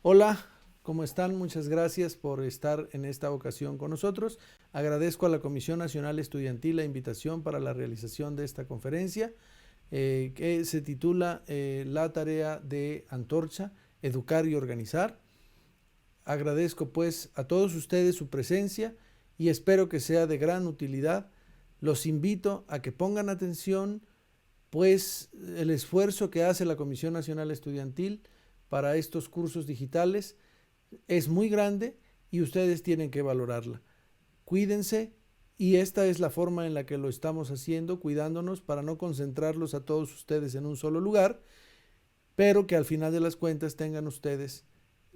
Hola, ¿cómo están? Muchas gracias por estar en esta ocasión con nosotros. Agradezco a la Comisión Nacional Estudiantil la invitación para la realización de esta conferencia que se titula La tarea de Antorcha, educar y organizar. Agradezco pues a todos ustedes su presencia y espero que sea de gran utilidad. Los invito a que pongan atención, pues el esfuerzo que hace la Comisión Nacional Estudiantil para estos cursos digitales es muy grande y ustedes tienen que valorarla. Cuídense y esta es la forma en la que lo estamos haciendo, cuidándonos para no concentrarlos a todos ustedes en un solo lugar, pero que al final de las cuentas tengan ustedes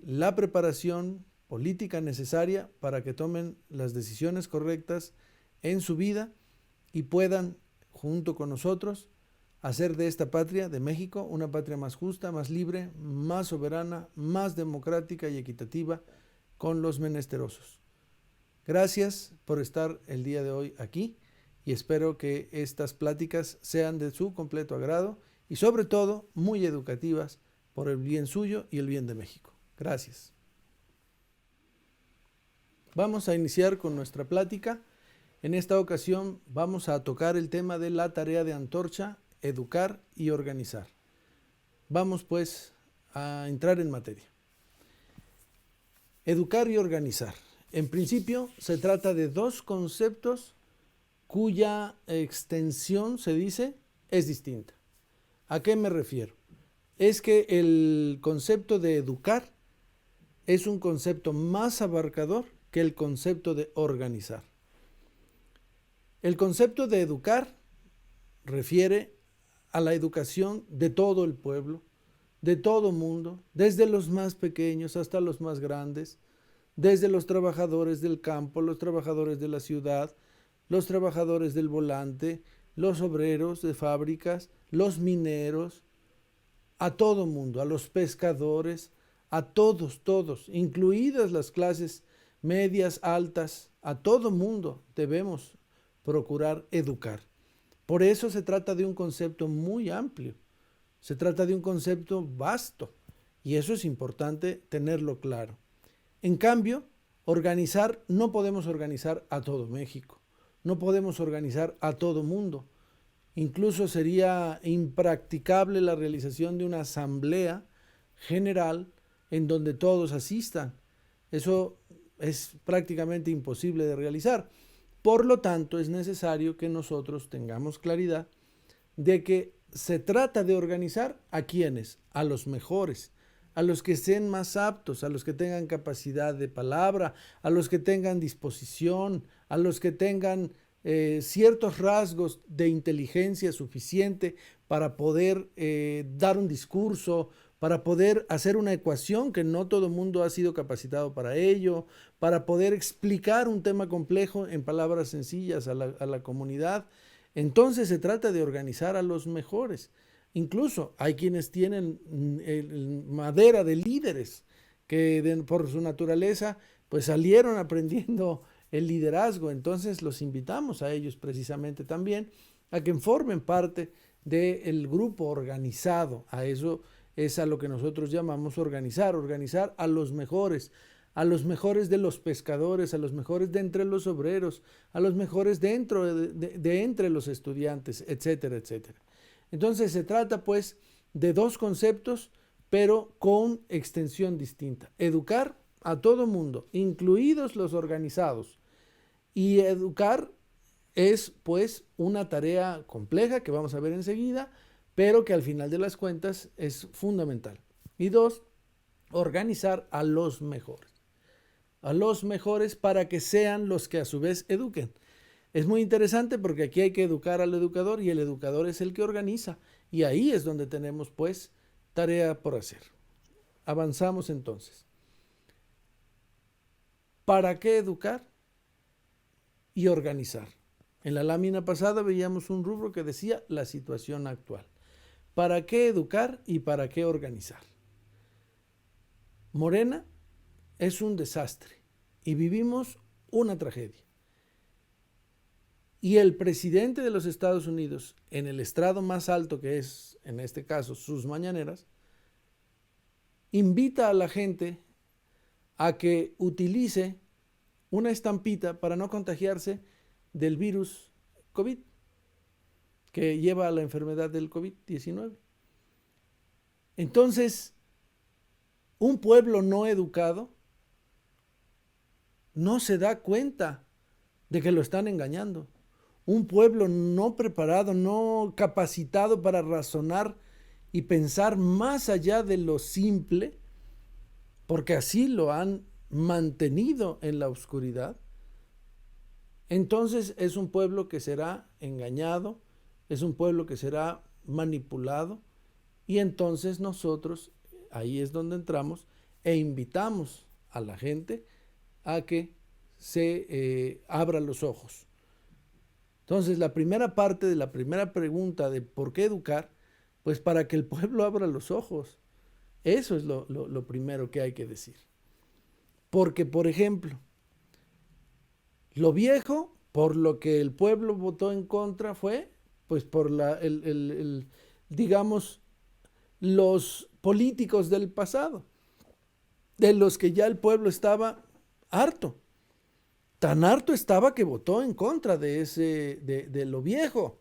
la preparación política necesaria para que tomen las decisiones correctas en su vida y puedan, junto con nosotros, hacer de esta patria, de México, una patria más justa, más libre, más soberana, más democrática y equitativa con los menesterosos. Gracias por estar el día de hoy aquí y espero que estas pláticas sean de su completo agrado y sobre todo muy educativas por el bien suyo y el bien de México. Gracias. Vamos a iniciar con nuestra plática. En esta ocasión vamos a tocar el tema de la tarea de Antorcha, educar y organizar. Vamos pues a entrar en materia. Educar y organizar. En principio se trata de dos conceptos cuya extensión, se dice, es distinta. ¿A qué me refiero? Es que el concepto de educar es un concepto más abarcador que el concepto de organizar. El concepto de educar refiere a la educación de todo el pueblo, de todo mundo, desde los más pequeños hasta los más grandes, desde los trabajadores del campo, los trabajadores de la ciudad, los trabajadores del volante, los obreros de fábricas, los mineros, a todo mundo, a los pescadores, a todos, incluidas las clases medias, altas, a todo mundo debemos procurar educar. Por eso se trata de un concepto muy amplio, se trata de un concepto vasto y eso es importante tenerlo claro. En cambio, organizar, no podemos organizar a todo México, no podemos organizar a todo mundo. Incluso sería impracticable la realización de una asamblea general en donde todos asistan. Eso es prácticamente imposible de realizar. Por lo tanto, es necesario que nosotros tengamos claridad de que se trata de organizar a quienes, a los mejores, a los que estén más aptos, a los que tengan capacidad de palabra, a los que tengan disposición, a los que tengan ciertos rasgos de inteligencia suficiente para poder dar un discurso, para poder hacer una ecuación que no todo el mundo ha sido capacitado para ello, para poder explicar un tema complejo en palabras sencillas a la comunidad. Entonces se trata de organizar a los mejores. Incluso hay quienes tienen madera de líderes que por su naturaleza pues salieron aprendiendo el liderazgo. Entonces los invitamos a ellos precisamente también a que formen parte del grupo organizado. A eso es a lo que nosotros llamamos organizar a los mejores de los pescadores, a los mejores de entre los obreros, a los mejores dentro de entre los estudiantes, etcétera, etcétera. Entonces se trata pues de dos conceptos, pero con extensión distinta. Educar a todo mundo, incluidos los organizados. Y educar es pues una tarea compleja que vamos a ver enseguida, pero que al final de las cuentas es fundamental. Y dos, organizar a los mejores para que sean los que a su vez eduquen. Es muy interesante porque aquí hay que educar al educador y el educador es el que organiza. Y ahí es donde tenemos pues tarea por hacer. Avanzamos entonces. ¿Para qué educar y organizar? En la lámina pasada veíamos un rubro que decía la situación actual. ¿Para qué educar y para qué organizar? Morena es un desastre y vivimos una tragedia. Y el presidente de los Estados Unidos, en el estrado más alto que es, en este caso, sus mañaneras, invita a la gente a que utilice una estampita para no contagiarse del virus COVID, que lleva a la enfermedad del COVID-19. Entonces, un pueblo no educado no se da cuenta de que lo están engañando. Un pueblo no preparado, no capacitado para razonar y pensar más allá de lo simple, porque así lo han mantenido en la oscuridad, entonces es un pueblo que será engañado, es un pueblo que será manipulado, y entonces nosotros, ahí es donde entramos e invitamos a la gente a que se abra los ojos. Entonces, la primera parte de la primera pregunta de por qué educar, pues para que el pueblo abra los ojos. Eso es lo primero que hay que decir. Porque, por ejemplo, lo viejo, por lo que el pueblo votó en contra, fue, pues, por digamos, los políticos del pasado, de los que ya el pueblo estaba harto. Tan harto estaba que votó en contra de lo viejo.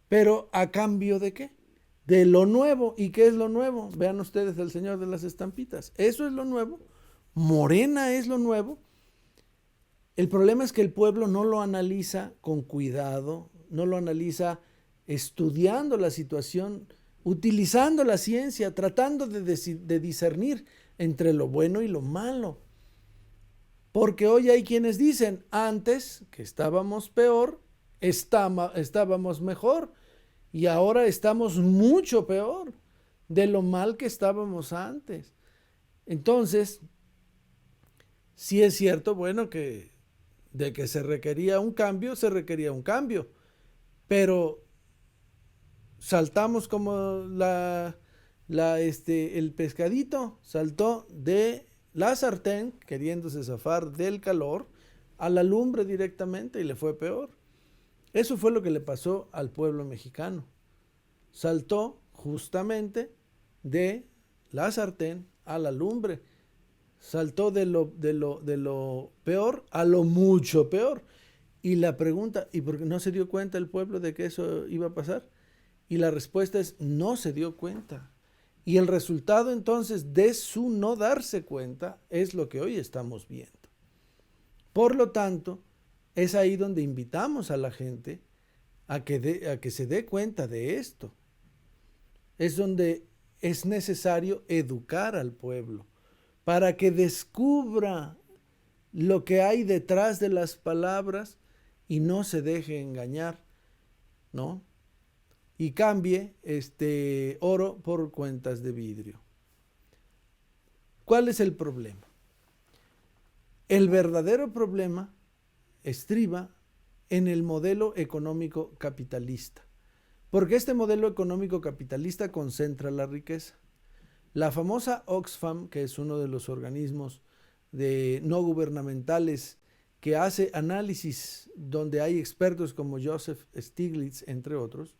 Pero ¿a cambio de qué? De lo nuevo. ¿Y qué es lo nuevo? Vean ustedes el señor de las estampitas. Eso es lo nuevo. Morena es lo nuevo. El problema es que el pueblo no lo analiza con cuidado, no lo analiza estudiando la situación, utilizando la ciencia, tratando de discernir entre lo bueno y lo malo. Porque hoy hay quienes dicen, antes que estábamos peor, estábamos mejor, y ahora estamos mucho peor de lo mal que estábamos antes. Entonces, sí es cierto, bueno, que de que se requería un cambio, pero saltamos como el pescadito, saltó de la sartén, queriéndose zafar del calor, a la lumbre directamente y le fue peor. Eso fue lo que le pasó al pueblo mexicano. Saltó justamente de la sartén a la lumbre. Saltó de lo peor a lo mucho peor. Y la pregunta, ¿y por qué no se dio cuenta el pueblo de que eso iba a pasar? Y la respuesta es, no se dio cuenta. Y el resultado entonces de su no darse cuenta es lo que hoy estamos viendo. Por lo tanto, es ahí donde invitamos a la gente a que se dé cuenta de esto. Es donde es necesario educar al pueblo para que descubra lo que hay detrás de las palabras y no se deje engañar, ¿no? Y cambie oro por cuentas de vidrio. ¿Cuál es el problema? El verdadero problema estriba en el modelo económico capitalista, porque este modelo económico capitalista concentra la riqueza. La famosa Oxfam, que es uno de los organismos no gubernamentales que hace análisis donde hay expertos como Joseph Stiglitz, entre otros,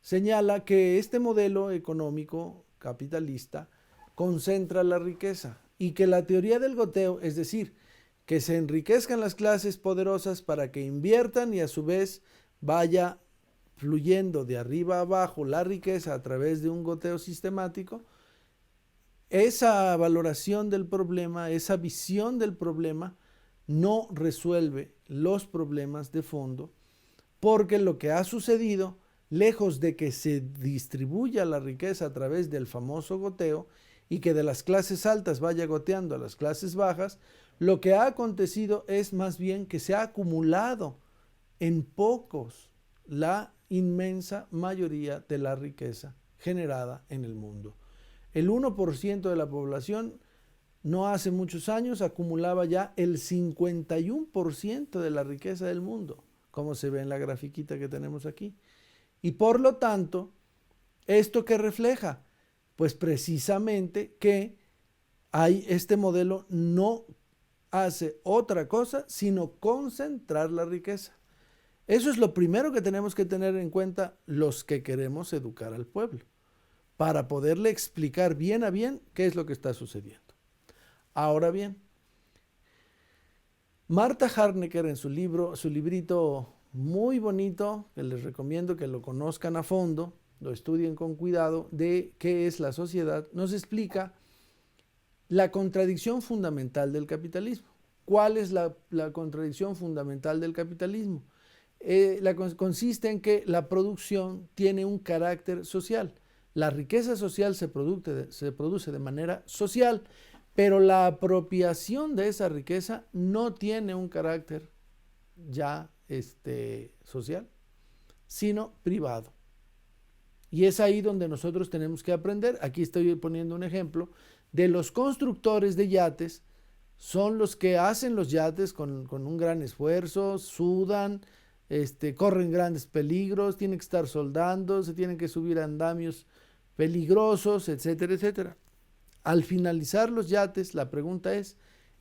señala que este modelo económico capitalista concentra la riqueza y que la teoría del goteo, es decir, que se enriquezcan las clases poderosas para que inviertan y a su vez vaya fluyendo de arriba a abajo la riqueza a través de un goteo sistemático, esa valoración del problema, esa visión del problema no resuelve los problemas de fondo, porque lo que ha sucedido, lejos de que se distribuya la riqueza a través del famoso goteo y que de las clases altas vaya goteando a las clases bajas, lo que ha acontecido es más bien que se ha acumulado en pocos la inmensa mayoría de la riqueza generada en el mundo. El 1% de la población no hace muchos años acumulaba ya el 51% de la riqueza del mundo, como se ve en la grafiquita que tenemos aquí. Y por lo tanto, ¿esto qué refleja? Pues precisamente que este modelo no hace otra cosa sino concentrar la riqueza. Eso es lo primero que tenemos que tener en cuenta los que queremos educar al pueblo. para poderle explicar bien a bien qué es lo que está sucediendo. Ahora bien, Martha Harnecker en su librito muy bonito, que les recomiendo que lo conozcan a fondo, lo estudien con cuidado, de qué es la sociedad, nos explica la contradicción fundamental del capitalismo. ¿Cuál es la contradicción fundamental del capitalismo? Consiste en que la producción tiene un carácter social. La riqueza social se produce de manera social, pero la apropiación de esa riqueza no tiene un carácter ya social, sino privado. Y es ahí donde nosotros tenemos que aprender. Aquí estoy poniendo un ejemplo de los constructores de yates. Son los que hacen los yates con un gran esfuerzo, sudan, corren grandes peligros, tienen que estar soldando, se tienen que subir a andamios peligrosos, etcétera, etcétera. Al finalizar los yates, la pregunta es,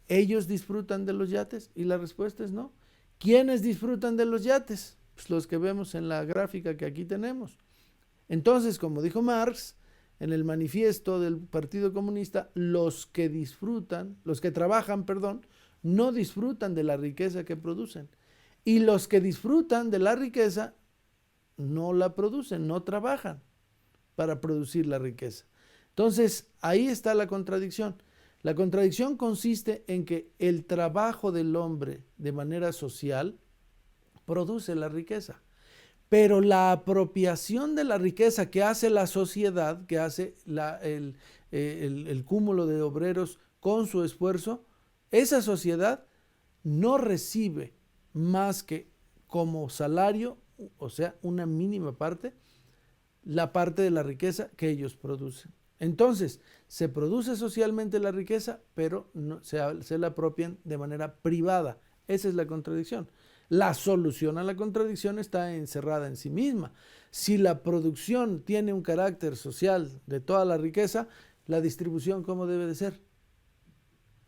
¿ellos disfrutan de los yates? Y la respuesta es no. ¿Quiénes disfrutan de los yates? Pues los que vemos en la gráfica que aquí tenemos. Entonces, como dijo Marx, en el manifiesto del Partido Comunista, los que trabajan, no disfrutan de la riqueza que producen. Y los que disfrutan de la riqueza no la producen, no trabajan para producir la riqueza. Entonces, ahí está la contradicción. La contradicción consiste en que el trabajo del hombre de manera social produce la riqueza. Pero la apropiación de la riqueza que hace la sociedad, que hace el cúmulo de obreros con su esfuerzo, esa sociedad no recibe más que como salario, o sea, una mínima parte, la parte de la riqueza que ellos producen. Entonces, se produce socialmente la riqueza, pero no, se la apropian de manera privada. Esa es la contradicción. La solución a la contradicción está encerrada en sí misma. Si la producción tiene un carácter social de toda la riqueza, la distribución, ¿cómo debe de ser?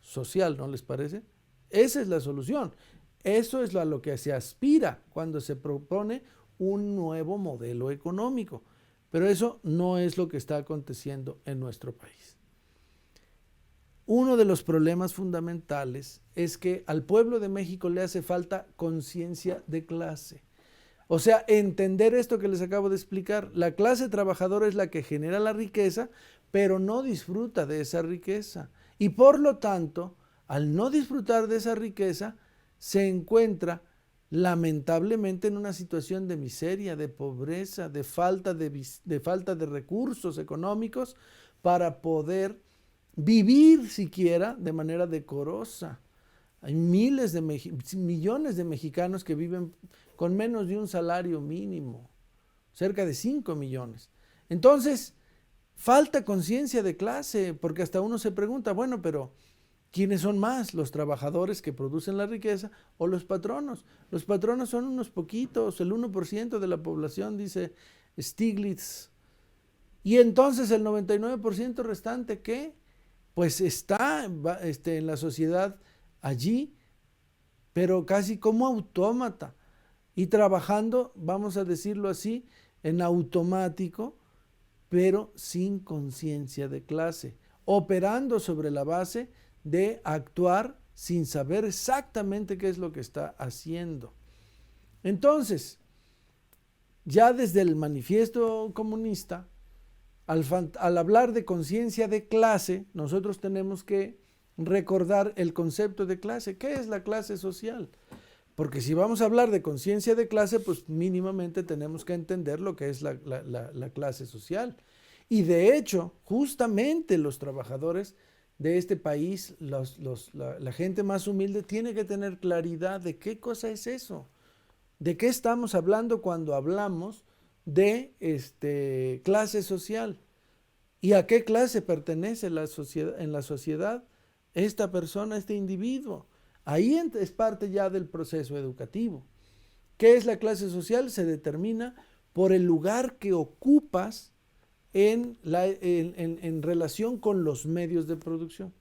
Social, ¿no les parece? Esa es la solución. Eso es a lo que se aspira cuando se propone un nuevo modelo económico. Pero eso no es lo que está aconteciendo en nuestro país. Uno de los problemas fundamentales es que al pueblo de México le hace falta conciencia de clase. O sea, entender esto que les acabo de explicar. La clase trabajadora es la que genera la riqueza, pero no disfruta de esa riqueza. Y por lo tanto, al no disfrutar de esa riqueza, se encuentra lamentablemente en una situación de miseria, de pobreza, de falta de recursos económicos para poder vivir siquiera de manera decorosa. Hay millones de mexicanos que viven con menos de un salario mínimo, cerca de 5 millones. Entonces, falta conciencia de clase, porque hasta uno se pregunta, bueno, pero ¿quiénes son más? ¿Los trabajadores que producen la riqueza o los patronos? Los patronos son unos poquitos, el 1% de la población, dice Stiglitz. Y entonces el 99% restante, ¿qué? Pues está en la sociedad allí, pero casi como autómata y trabajando, vamos a decirlo así, en automático, pero sin conciencia de clase, operando sobre la base de actuar sin saber exactamente qué es lo que está haciendo. Entonces, ya desde el manifiesto comunista, al hablar de conciencia de clase, nosotros tenemos que recordar el concepto de clase. ¿Qué es la clase social? Porque si vamos a hablar de conciencia de clase, pues mínimamente tenemos que entender lo que es la clase social. Y de hecho, justamente los trabajadores de este país, la gente más humilde, tiene que tener claridad de qué cosa es eso. ¿De qué estamos hablando cuando hablamos de clase social? ¿Y a qué clase pertenece en la sociedad esta persona, este individuo? Ahí es parte ya del proceso educativo. ¿Qué es la clase social? Se determina por el lugar que ocupas en relación con los medios de producción.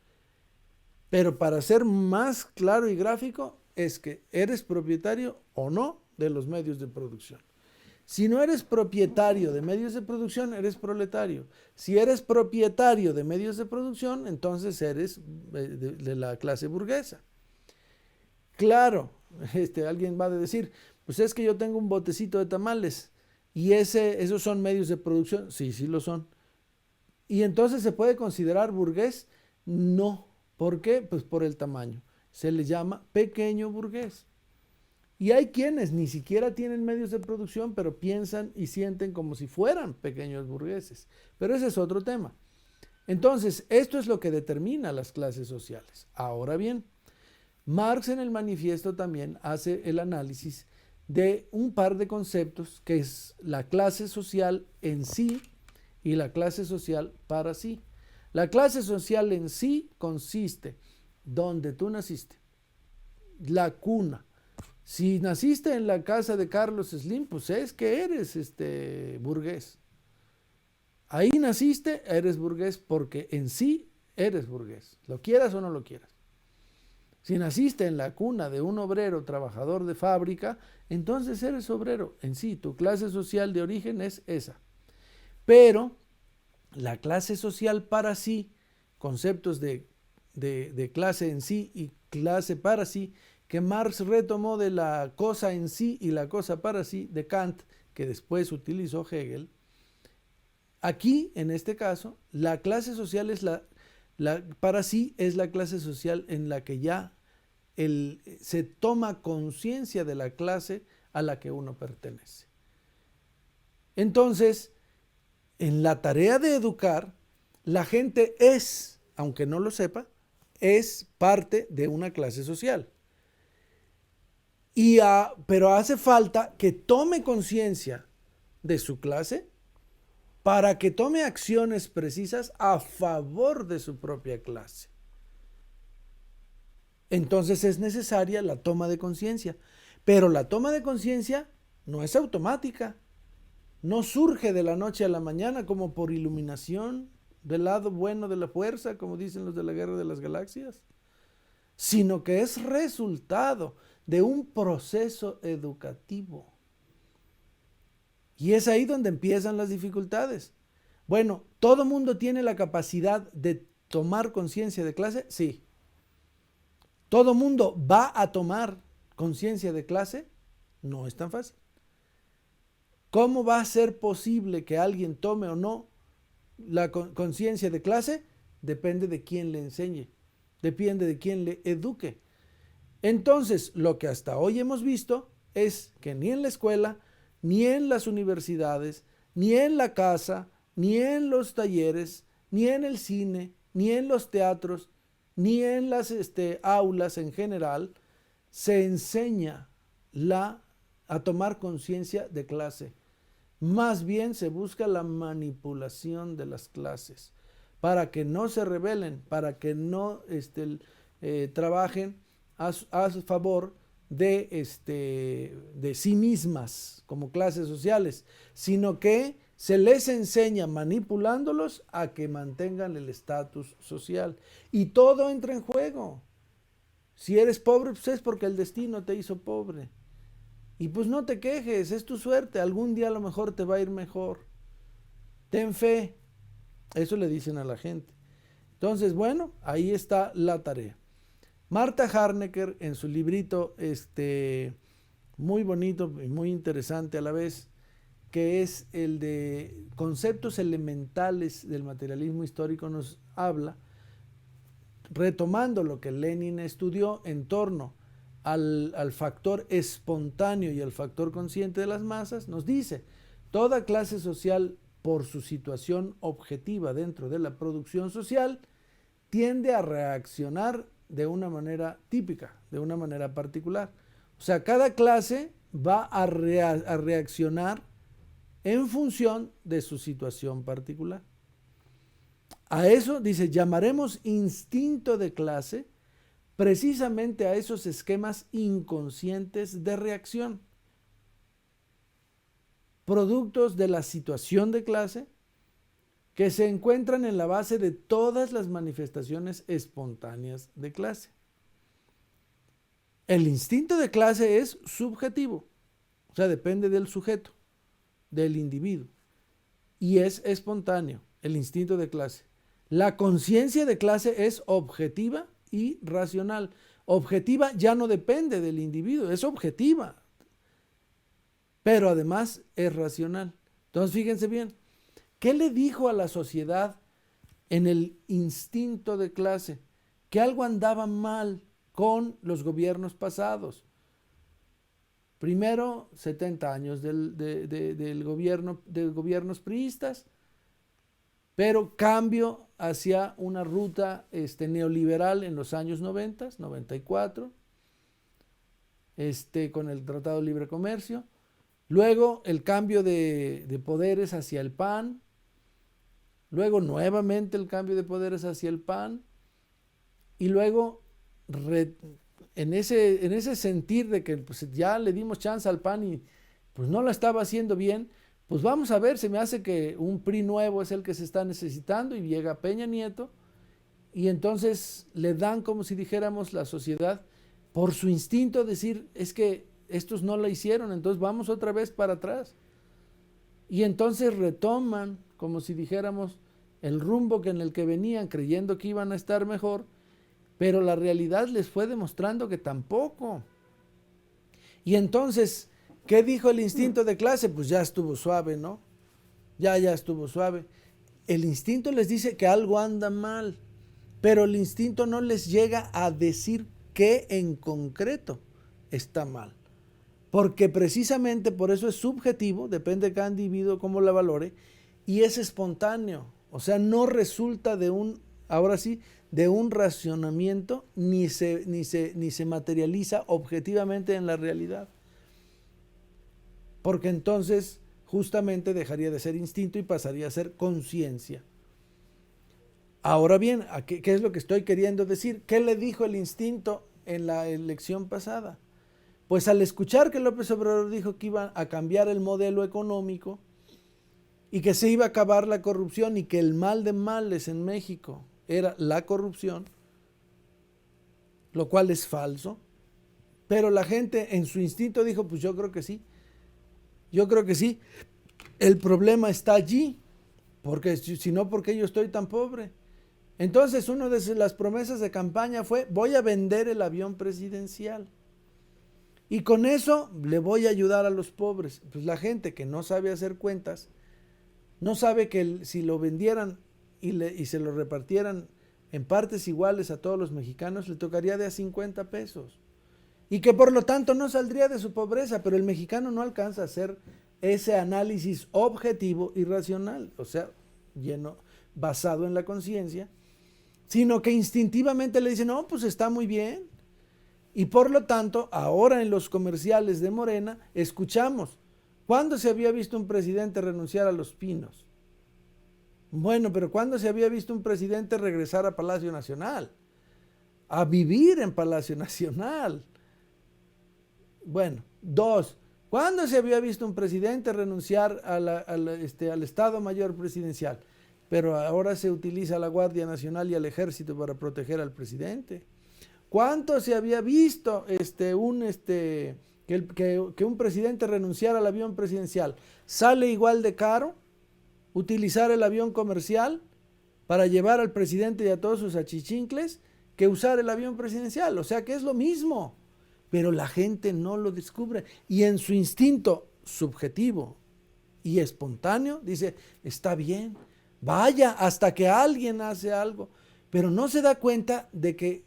Pero para ser más claro y gráfico, es que eres propietario o no de los medios de producción. Si no eres propietario de medios de producción, eres proletario. Si eres propietario de medios de producción, entonces eres de la clase burguesa. Claro, alguien va a decir, pues es que yo tengo un botecito de tamales y esos son medios de producción. Sí, sí lo son. ¿Y entonces se puede considerar burgués? No. ¿Por qué? Pues por el tamaño. Se le llama pequeño burgués. Y hay quienes ni siquiera tienen medios de producción, pero piensan y sienten como si fueran pequeños burgueses. Pero ese es otro tema. Entonces, esto es lo que determina las clases sociales. Ahora bien, Marx en el manifiesto también hace el análisis de un par de conceptos que es la clase social en sí y la clase social para sí. La clase social en sí consiste donde tú naciste, la cuna. Si naciste en la casa de Carlos Slim, pues es que eres burgués. Ahí naciste, eres burgués porque en sí eres burgués, lo quieras o no lo quieras. Si naciste en la cuna de un obrero trabajador de fábrica, entonces eres obrero. En sí, tu clase social de origen es esa. Pero la clase social para sí, conceptos de clase en sí y clase para sí, que Marx retomó de la cosa en sí y la cosa para sí de Kant, que después utilizó Hegel. Aquí, en este caso, la clase social es para sí es la clase social en la que ya se toma conciencia de la clase a la que uno pertenece. Entonces, en la tarea de educar, la gente es, aunque no lo sepa, es parte de una clase social. Pero hace falta que tome conciencia de su clase para que tome acciones precisas a favor de su propia clase. Entonces es necesaria la toma de conciencia. Pero la toma de conciencia no es automática. No surge de la noche a la mañana como por iluminación del lado bueno de la fuerza, como dicen los de la Guerra de las Galaxias, sino que es resultado de un proceso educativo. Y es ahí donde empiezan las dificultades. Bueno, ¿todo mundo tiene la capacidad de tomar conciencia de clase? Sí. ¿Todo mundo va a tomar conciencia de clase? No es tan fácil. ¿Cómo va a ser posible que alguien tome o no la conciencia de clase? Depende de quién le enseñe, depende de quién le eduque. Entonces, lo que hasta hoy hemos visto es que ni en la escuela, ni en las universidades, ni en la casa, ni en los talleres, ni en el cine, ni en los teatros, ni en las aulas en general, se enseña a tomar conciencia de clase. Más bien se busca la manipulación de las clases para que no se rebelen, para que no trabajen a favor de sí mismas como clases sociales, sino que se les enseña manipulándolos a que mantengan el estatus social. Y todo entra en juego. Si eres pobre, pues es porque el destino te hizo pobre. Y pues no te quejes, es tu suerte, algún día a lo mejor te va a ir mejor. Ten fe. Eso le dicen a la gente. Entonces, bueno, ahí está la tarea. Marta Harnecker en su librito muy bonito y muy interesante a la vez, que es el de conceptos elementales del materialismo histórico, nos habla, retomando lo que Lenin estudió en torno al factor espontáneo y al factor consciente de las masas, nos dice, toda clase social por su situación objetiva dentro de la producción social tiende a reaccionar de una manera típica, de una manera particular. O sea, cada clase va a reaccionar en función de su situación particular. A eso, dice, llamaremos instinto de clase precisamente a esos esquemas inconscientes de reacción, productos de la situación de clase que se encuentran en la base de todas las manifestaciones espontáneas de clase. El instinto de clase es subjetivo, o sea, depende del sujeto. del individuo y es espontáneo, el instinto de clase. La conciencia de clase es objetiva y racional. Objetiva ya no depende del individuo, es objetiva, pero además es racional. Entonces, fíjense bien, ¿qué le dijo a la sociedad en el instinto de clase? Que algo andaba mal con los gobiernos pasados. Primero, 70 años del gobierno, de gobiernos priistas, pero cambio hacia una ruta neoliberal en los años 90, 94, con el Tratado de Libre Comercio. Luego el cambio de poderes hacia el PAN. Luego nuevamente el cambio de poderes hacia el PAN. Y luego en ese sentir de que pues, ya le dimos chance al PAN y pues no lo estaba haciendo bien, pues vamos a ver, se me hace que un PRI nuevo es el que se está necesitando y llega Peña Nieto y entonces le dan como si dijéramos la sociedad por su instinto decir es que estos no la hicieron, entonces vamos otra vez para atrás. Y entonces retoman como si dijéramos el rumbo en el que venían creyendo que iban a estar mejor, pero la realidad les fue demostrando que tampoco. Y entonces, ¿qué dijo el instinto de clase? Pues ya estuvo suave, ¿no? Ya estuvo suave. El instinto les dice que algo anda mal, pero el instinto no les llega a decir qué en concreto está mal. Porque precisamente por eso es subjetivo, depende de cada individuo cómo la valore, y es espontáneo. O sea, no resulta de un, ahora sí, de un racionamiento ni se materializa objetivamente en la realidad. Porque entonces justamente dejaría de ser instinto y pasaría a ser conciencia. Ahora bien, ¿qué es lo que estoy queriendo decir? ¿Qué le dijo el instinto en la elección pasada? Pues al escuchar que López Obrador dijo que iba a cambiar el modelo económico y que se iba a acabar la corrupción y que el mal de males en México era la corrupción, lo cual es falso, pero la gente en su instinto dijo, pues yo creo que sí, el problema está allí, porque si no, ¿por qué yo estoy tan pobre? Entonces una de las promesas de campaña fue, voy a vender el avión presidencial y con eso le voy a ayudar a los pobres. Pues la gente que no sabe hacer cuentas, no sabe que si lo vendieran y se lo repartieran en partes iguales a todos los mexicanos, le tocaría de a 50 pesos. Y que por lo tanto no saldría de su pobreza, pero el mexicano no alcanza a hacer ese análisis objetivo y racional, o sea, basado en la conciencia, sino que instintivamente le dicen, no, pues está muy bien. Y por lo tanto, ahora en los comerciales de Morena, escuchamos, ¿cuándo se había visto un presidente renunciar a Los Pinos? Bueno, pero ¿cuándo se había visto un presidente regresar a Palacio Nacional? A vivir en Palacio Nacional. Bueno, 2. ¿Cuándo se había visto un presidente renunciar al Estado Mayor Presidencial? Pero ahora se utiliza la Guardia Nacional y al Ejército para proteger al presidente. ¿Cuánto se había visto que un presidente renunciara al avión presidencial? ¿Sale igual de caro utilizar el avión comercial para llevar al presidente y a todos sus achichincles que usar el avión presidencial? O sea que es lo mismo, pero la gente no lo descubre y en su instinto subjetivo y espontáneo dice, está bien, vaya hasta que alguien hace algo, pero no se da cuenta de que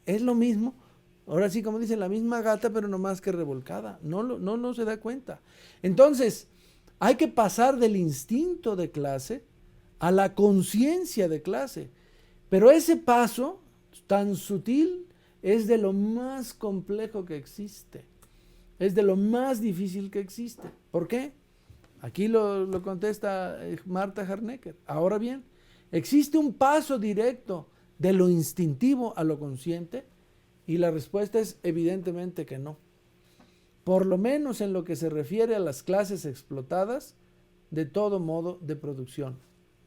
es lo mismo, ahora sí como dicen, la misma gata pero no más que revolcada, no se da cuenta. Entonces hay que pasar del instinto de clase a la conciencia de clase, pero ese paso tan sutil es de lo más complejo que existe, es de lo más difícil que existe. ¿Por qué? Aquí lo contesta Marta Harnecker. Ahora bien, ¿existe un paso directo de lo instintivo a lo consciente? Y la respuesta es evidentemente que no. Por lo menos en lo que se refiere a las clases explotadas de todo modo de producción.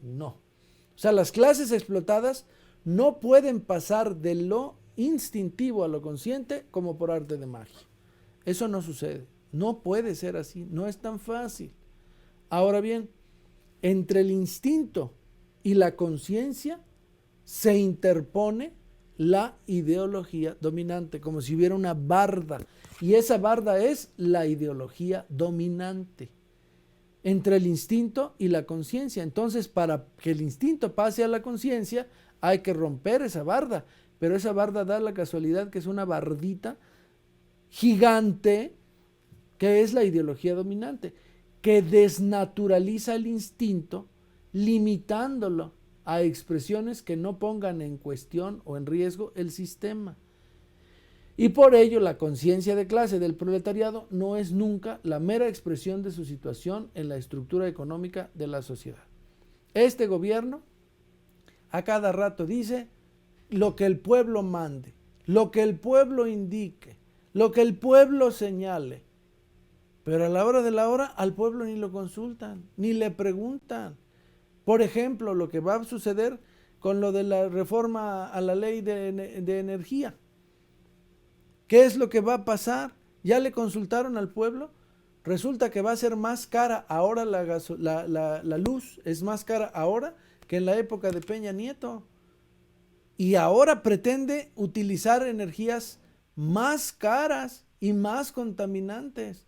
No. O sea, las clases explotadas no pueden pasar de lo instintivo a lo consciente como por arte de magia. Eso no sucede. No puede ser así. No es tan fácil. Ahora bien, entre el instinto y la conciencia se interpone la ideología dominante, como si hubiera una barda, y esa barda es la ideología dominante entre el instinto y la conciencia. Entonces, para que el instinto pase a la conciencia, hay que romper esa barda, pero esa barda da la casualidad que es una bardita gigante, que es la ideología dominante, que desnaturaliza el instinto, limitándolo a expresiones que no pongan en cuestión o en riesgo el sistema. Y por ello la conciencia de clase del proletariado no es nunca la mera expresión de su situación en la estructura económica de la sociedad. Este gobierno a cada rato dice lo que el pueblo mande, lo que el pueblo indique, lo que el pueblo señale. Pero a la hora de la hora al pueblo ni lo consultan, ni le preguntan. Por ejemplo, lo que va a suceder con lo de la reforma a la ley de energía. ¿Qué es lo que va a pasar? ¿Ya le consultaron al pueblo? Resulta que va a ser más cara ahora la luz, es más cara ahora que en la época de Peña Nieto. Y ahora pretende utilizar energías más caras y más contaminantes.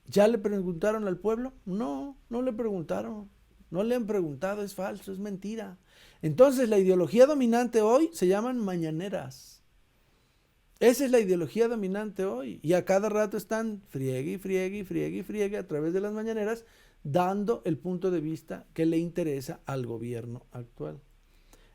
¿Ya le preguntaron al pueblo? No, no le preguntaron. No le han preguntado, es falso, es mentira. Entonces la ideología dominante hoy se llaman mañaneras. Esa es la ideología dominante hoy. Y a cada rato están friegue, friegue, friegue, friegue a través de las mañaneras, dando el punto de vista que le interesa al gobierno actual.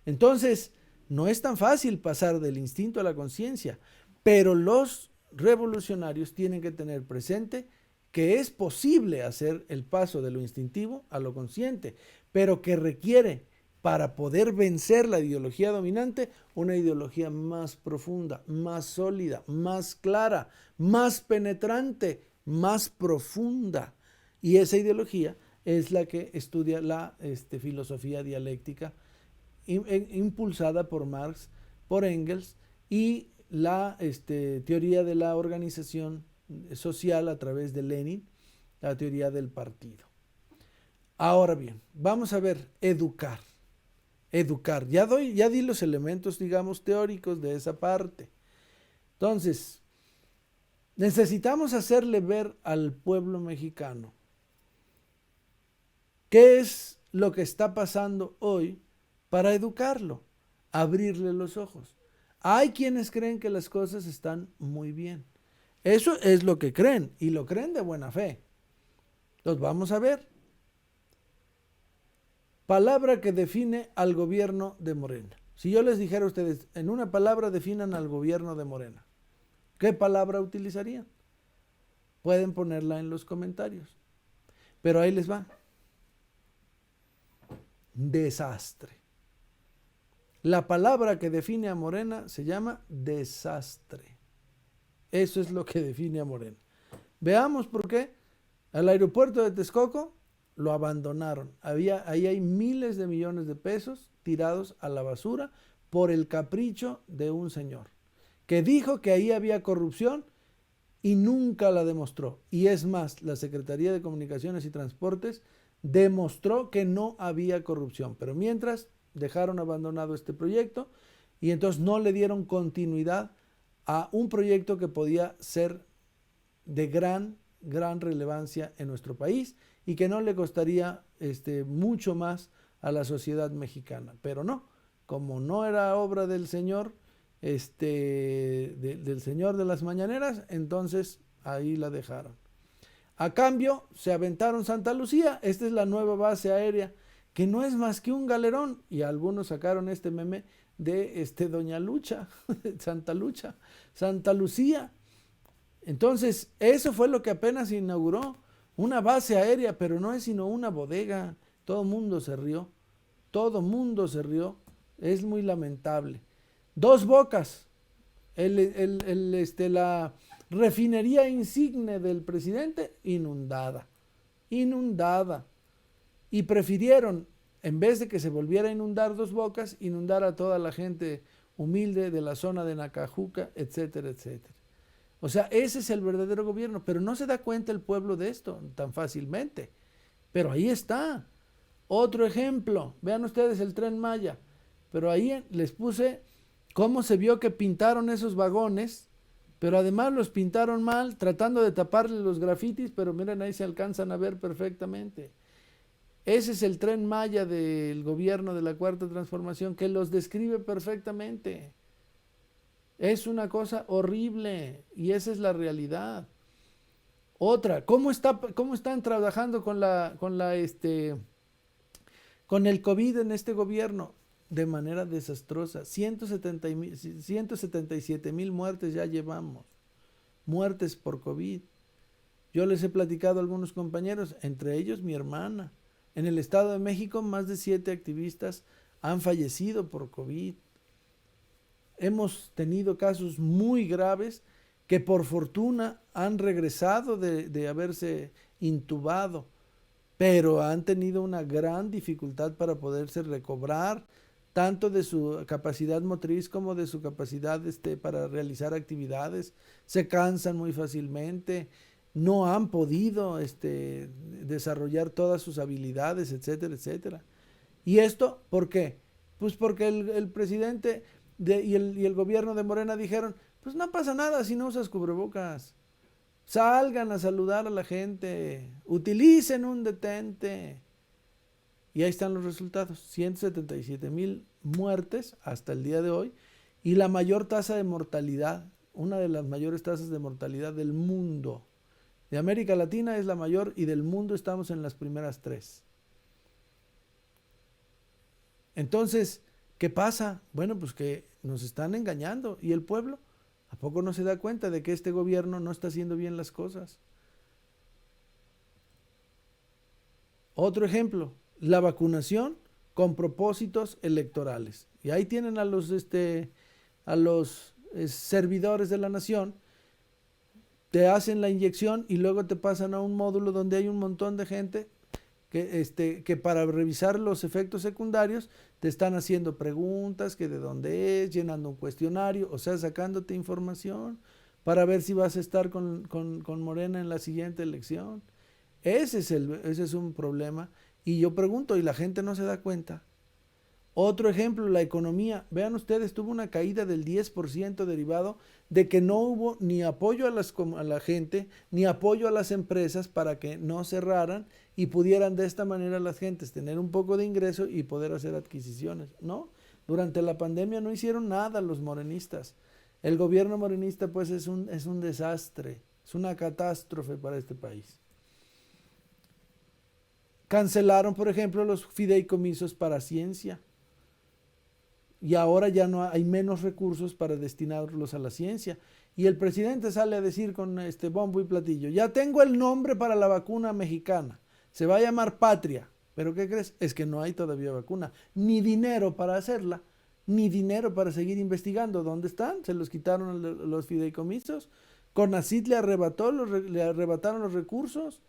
Entonces, no es tan fácil pasar del instinto a la conciencia, pero los revolucionarios tienen que tener presente que es posible hacer el paso de lo instintivo a lo consciente, pero que requiere, para poder vencer la ideología dominante, una ideología más profunda, más sólida, más clara, más penetrante, más profunda. Y esa ideología es la que estudia la filosofía dialéctica impulsada por Marx, por Engels, y la teoría de la organización social a través de Lenin, la teoría del partido. Ahora bien, vamos a ver educar. Educar, ya di los elementos, digamos, teóricos de esa parte. Entonces, necesitamos hacerle ver al pueblo mexicano qué es lo que está pasando hoy para educarlo, abrirle los ojos. Hay quienes creen que las cosas están muy bien. Eso es lo que creen, y lo creen de buena fe. Los vamos a ver. Palabra que define al gobierno de Morena. Si yo les dijera a ustedes, en una palabra definan al gobierno de Morena, ¿qué palabra utilizarían? Pueden ponerla en los comentarios. Pero ahí les va. Desastre. La palabra que define a Morena se llama desastre. Eso es lo que define a Morena. Veamos por qué. Al aeropuerto de Texcoco lo abandonaron. Ahí hay miles de millones de pesos tirados a la basura por el capricho de un señor que dijo que ahí había corrupción y nunca la demostró. Y es más, la Secretaría de Comunicaciones y Transportes demostró que no había corrupción. Pero mientras dejaron abandonado este proyecto y entonces no le dieron continuidad a un proyecto que podía ser de gran relevancia en nuestro país y que no le costaría mucho más a la sociedad mexicana. Pero no, como no era obra del señor, del señor de las mañaneras, entonces ahí la dejaron. A cambio, se aventaron Santa Lucía. Esta es la nueva base aérea, que no es más que un galerón. Y algunos sacaron este meme de Doña Lucha, Santa Lucha, Santa Lucía. Entonces, eso fue lo que apenas se inauguró. Una base aérea, pero no es sino una bodega. Todo mundo se rió. Todo mundo se rió. Es muy lamentable. Dos Bocas. La refinería insigne del presidente, inundada. Inundada. Y prefirieron, en vez de que se volviera a inundar Dos Bocas, inundar a toda la gente humilde de la zona de Nacajuca, etcétera, etcétera. O sea, ese es el verdadero gobierno, pero no se da cuenta el pueblo de esto tan fácilmente. Pero ahí está. Otro ejemplo, vean ustedes el Tren Maya, pero ahí les puse cómo se vio que pintaron esos vagones, pero además los pintaron mal, tratando de taparle los grafitis, pero miren, ahí se alcanzan a ver perfectamente. Ese es el Tren Maya del gobierno de la Cuarta Transformación, que los describe perfectamente. Es una cosa horrible y esa es la realidad. Otra, cómo están trabajando con el COVID en este gobierno? De manera desastrosa. 177,000 muertes ya llevamos. Muertes por COVID. Yo les he platicado a algunos compañeros, entre ellos mi hermana. En el Estado de México, más de 7 activistas han fallecido por COVID. Hemos tenido casos muy graves que por fortuna han regresado de haberse intubado, pero han tenido una gran dificultad para poderse recobrar, tanto de su capacidad motriz como de su capacidad para realizar actividades. Se cansan muy fácilmente, no han podido desarrollar todas sus habilidades, etcétera, etcétera. ¿Y esto por qué? Pues porque el presidente y el gobierno de Morena dijeron, pues no pasa nada si no usas cubrebocas. Salgan a saludar a la gente, utilicen un detente. Y ahí están los resultados, 177,000 muertes hasta el día de hoy y la mayor tasa de mortalidad, una de las mayores tasas de mortalidad del mundo. De América Latina es la mayor y del mundo estamos en las primeras 3. Entonces, ¿qué pasa? Bueno, pues que nos están engañando. ¿Y el pueblo? ¿A poco no se da cuenta de que este gobierno no está haciendo bien las cosas? Otro ejemplo, la vacunación con propósitos electorales. Y ahí tienen a los servidores de la nación, te hacen la inyección y luego te pasan a un módulo donde hay un montón de gente que para revisar los efectos secundarios te están haciendo preguntas, que de dónde es, llenando un cuestionario, o sea, sacándote información para ver si vas a estar con Morena en la siguiente elección. Ese es un problema. Y yo pregunto, ¿y la gente no se da cuenta? Otro ejemplo, la economía. Vean ustedes, tuvo una caída del 10% derivado de que no hubo ni apoyo a la gente, ni apoyo a las empresas para que no cerraran y pudieran de esta manera las gentes tener un poco de ingreso y poder hacer adquisiciones. No, durante la pandemia no hicieron nada los morenistas. El gobierno morenista pues es un desastre, es una catástrofe para este país. Cancelaron, por ejemplo, los fideicomisos para ciencia. Y ahora ya no hay menos recursos para destinarlos a la ciencia. Y el presidente sale a decir con este bombo y platillo, ya tengo el nombre para la vacuna mexicana, se va a llamar Patria. ¿Pero qué crees? Es que no hay todavía vacuna, ni dinero para hacerla, ni dinero para seguir investigando. ¿Dónde están? Se los quitaron los fideicomisos. CONACYT le arrebataron los recursos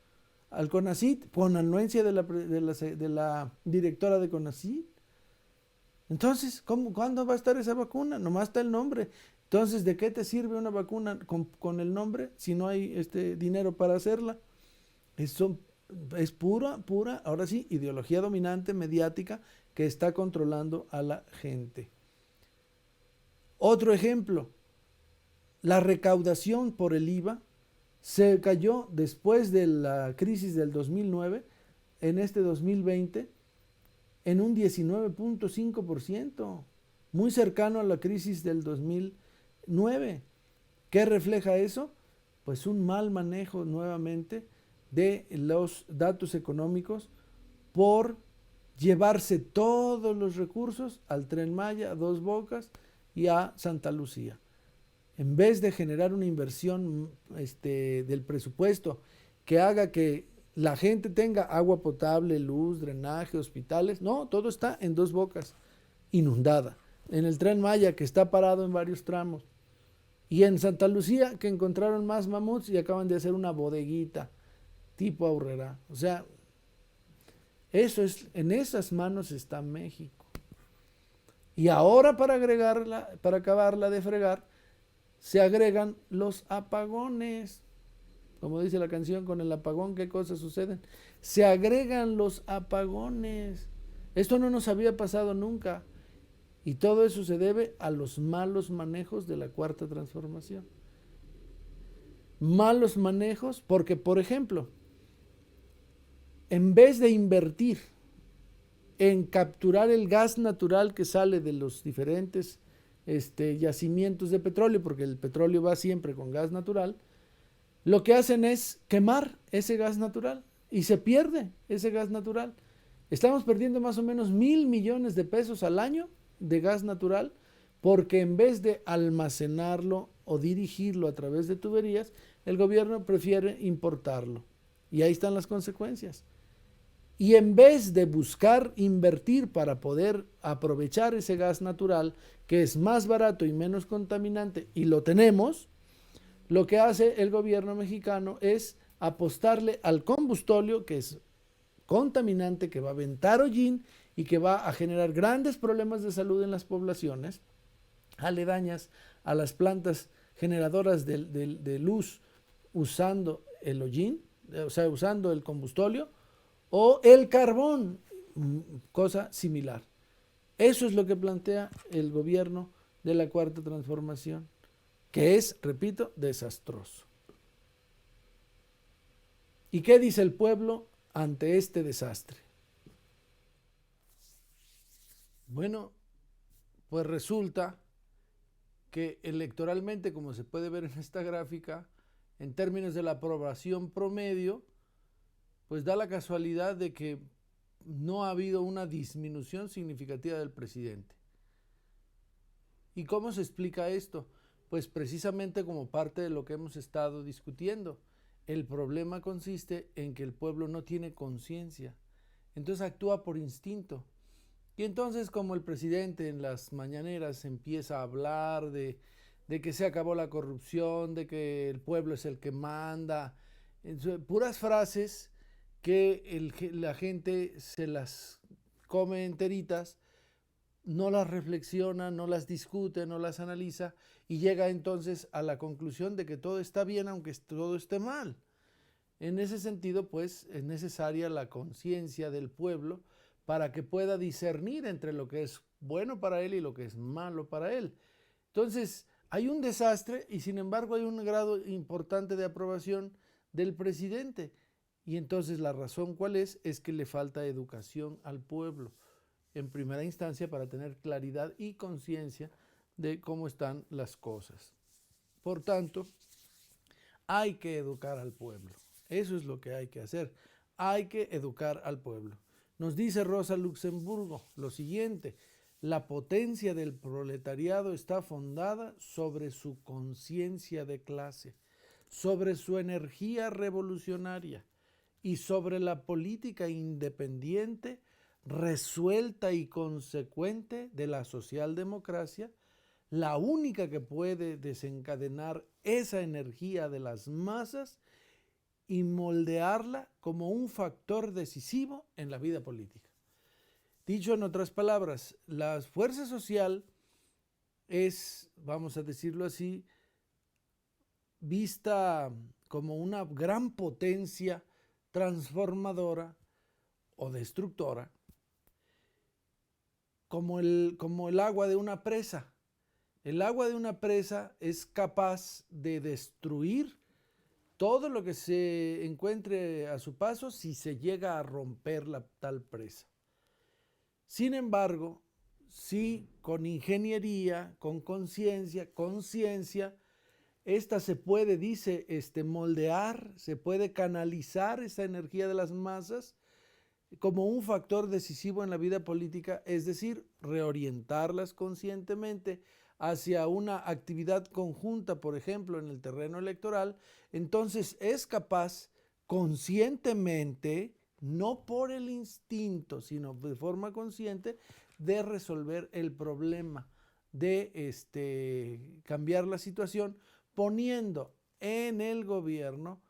al CONACYT, con anuencia de la directora de CONACYT. Entonces, ¿cuándo va a estar esa vacuna? Nomás está el nombre. Entonces, ¿de qué te sirve una vacuna con el nombre si no hay dinero para hacerla? Eso es pura, ahora sí, ideología dominante mediática que está controlando a la gente. Otro ejemplo, la recaudación por el IVA se cayó después de la crisis del 2009, en este 2020, en un 19.5%, muy cercano a la crisis del 2009. ¿Qué refleja eso? Pues un mal manejo nuevamente de los datos económicos por llevarse todos los recursos al Tren Maya, a Dos Bocas y a Santa Lucía. En vez de generar una inversión del presupuesto que haga que la gente tenga agua potable, luz, drenaje, hospitales, no, todo está en Dos Bocas, inundada. En el Tren Maya, que está parado en varios tramos. Y en Santa Lucía, que encontraron más mamuts y acaban de hacer una bodeguita tipo Aurrera. O sea, en esas manos está México. Y ahora para acabarla de fregar, se agregan los apagones. como dice la canción, con el apagón, ¿qué cosas suceden? Se agregan los apagones. Esto no nos había pasado nunca. Y todo eso se debe a los malos manejos de la cuarta transformación. Malos manejos porque, por ejemplo, en vez de invertir en capturar el gas natural que sale de los diferentes yacimientos de petróleo, porque el petróleo va siempre con gas natural, lo que hacen es quemar ese gas natural y se pierde ese gas natural. Estamos perdiendo más o menos 1,000 millones de pesos al año de gas natural porque en vez de almacenarlo o dirigirlo a través de tuberías, el gobierno prefiere importarlo. Y ahí están las consecuencias. Y en vez de buscar invertir para poder aprovechar ese gas natural, que es más barato y menos contaminante, y lo tenemos, lo que hace el gobierno mexicano es apostarle al combustóleo, que es contaminante, que va a aventar hollín y que va a generar grandes problemas de salud en las poblaciones aledañas a las plantas generadoras de luz usando el hollín, o sea, usando el combustóleo, o el carbón, cosa similar. Eso es lo que plantea el gobierno de la Cuarta Transformación, que es, repito, desastroso. ¿Y qué dice el pueblo ante este desastre? Bueno, pues resulta que electoralmente, como se puede ver en esta gráfica, en términos de la aprobación promedio, pues da la casualidad de que no ha habido una disminución significativa del presidente. ¿Y cómo se explica esto? Pues precisamente como parte de lo que hemos estado discutiendo. El problema consiste en que el pueblo no tiene conciencia, entonces actúa por instinto. Y entonces, como el presidente en las mañaneras empieza a hablar de que se acabó la corrupción, de que el pueblo es el que manda, puras frases que la gente se las come enteritas, no las reflexiona, no las discute, no las analiza y llega entonces a la conclusión de que todo está bien aunque todo esté mal. En ese sentido, pues, es necesaria la conciencia del pueblo para que pueda discernir entre lo que es bueno para él y lo que es malo para él. Entonces, hay un desastre y sin embargo hay un grado importante de aprobación del presidente. Y entonces la razón ¿cuál es? Es que le falta educación al pueblo, en primera instancia para tener claridad y conciencia de cómo están las cosas. Por tanto, hay que educar al pueblo. Eso es lo que hay que hacer. Hay que educar al pueblo. Nos dice Rosa Luxemburgo lo siguiente: la potencia del proletariado está fundada sobre su conciencia de clase, sobre su energía revolucionaria y sobre la política independiente, resuelta y consecuente de la socialdemocracia, la única que puede desencadenar esa energía de las masas y moldearla como un factor decisivo en la vida política. Dicho en otras palabras, la fuerza social es, vamos a decirlo así, vista como una gran potencia transformadora o destructora, como el agua de una presa. El agua de una presa es capaz de destruir todo lo que se encuentre a su paso si se llega a romper la tal presa. Sin embargo, si con ingeniería, con conciencia, esta se puede, dice, moldear, se puede canalizar esa energía de las masas como un factor decisivo en la vida política, es decir, reorientarlas conscientemente hacia una actividad conjunta, por ejemplo, en el terreno electoral, entonces es capaz conscientemente, no por el instinto, sino de forma consciente, de resolver el problema, de cambiar la situación, poniendo en el gobierno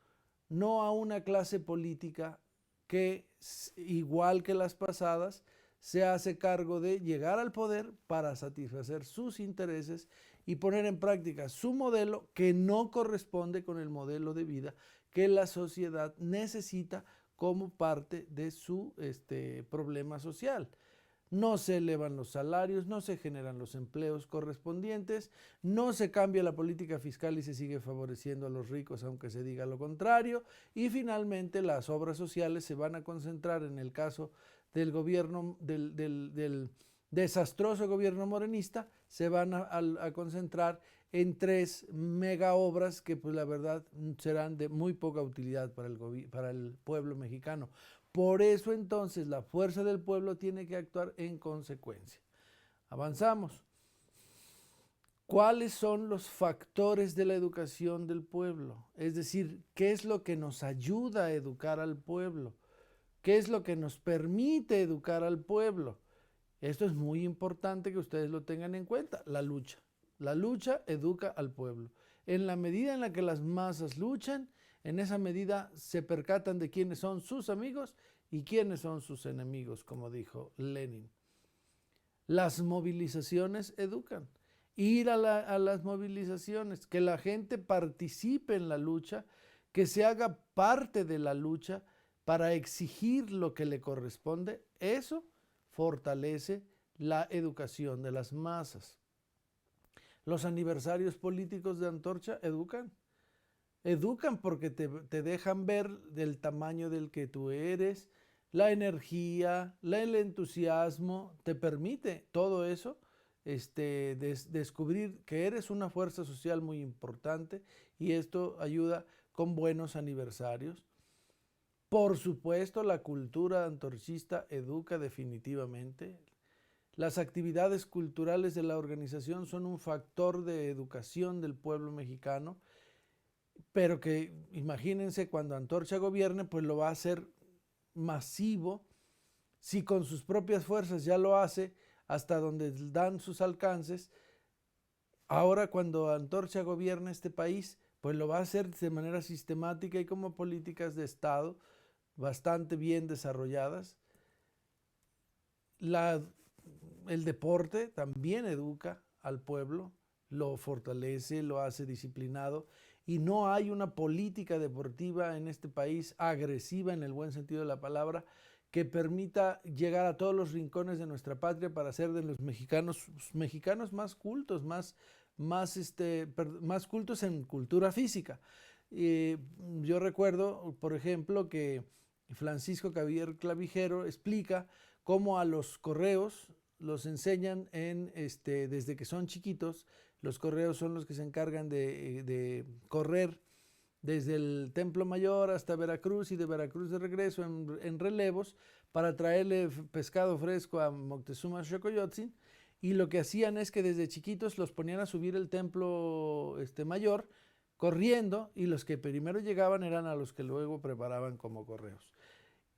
no a una clase política que, igual que las pasadas, se hace cargo de llegar al poder para satisfacer sus intereses y poner en práctica su modelo que no corresponde con el modelo de vida que la sociedad necesita como parte de su problema social. No se elevan los salarios, no se generan los empleos correspondientes, no se cambia la política fiscal y se sigue favoreciendo a los ricos aunque se diga lo contrario, y finalmente las obras sociales se van a concentrar en el caso del gobierno, del desastroso gobierno morenista, se van a concentrar en 3 mega obras que pues la verdad serán de muy poca utilidad para el pueblo mexicano. Por eso entonces la fuerza del pueblo tiene que actuar en consecuencia. Avanzamos. ¿Cuáles son los factores de la educación del pueblo? Es decir, ¿qué es lo que nos ayuda a educar al pueblo? ¿Qué es lo que nos permite educar al pueblo? Esto es muy importante que ustedes lo tengan en cuenta. La lucha. La lucha educa al pueblo. En la medida en la que las masas luchan, en esa medida se percatan de quiénes son sus amigos y quiénes son sus enemigos, como dijo Lenin. Las movilizaciones educan. Ir a las movilizaciones, que la gente participe en la lucha, que se haga parte de la lucha para exigir lo que le corresponde, eso fortalece la educación de las masas. Los aniversarios políticos de Antorcha educan. Educan porque te dejan ver del tamaño del que tú eres, la energía, el entusiasmo, te permite todo eso, descubrir que eres una fuerza social muy importante y esto ayuda con buenos aniversarios. Por supuesto, la cultura antorchista educa definitivamente. Las actividades culturales de la organización son un factor de educación del pueblo mexicano, pero que imagínense cuando Antorcha gobierne, pues lo va a hacer masivo. Si con sus propias fuerzas ya lo hace hasta donde dan sus alcances, ahora cuando Antorcha gobierne este país, pues lo va a hacer de manera sistemática y como políticas de Estado bastante bien desarrolladas. El deporte también educa al pueblo, lo fortalece, lo hace disciplinado y no hay una política deportiva en este país agresiva en el buen sentido de la palabra que permita llegar a todos los rincones de nuestra patria para ser de los mexicanos más cultos, más cultos en cultura física. Yo recuerdo, por ejemplo, que Francisco Javier Clavijero explica cómo a los correos los enseñan desde que son chiquitos. Los correos son los que se encargan de correr desde el Templo Mayor hasta Veracruz y de Veracruz de regreso en relevos para traerle pescado fresco a Moctezuma Xocoyotzin. Y lo que hacían es que desde chiquitos los ponían a subir el Templo Mayor corriendo y los que primero llegaban eran a los que luego preparaban como correos.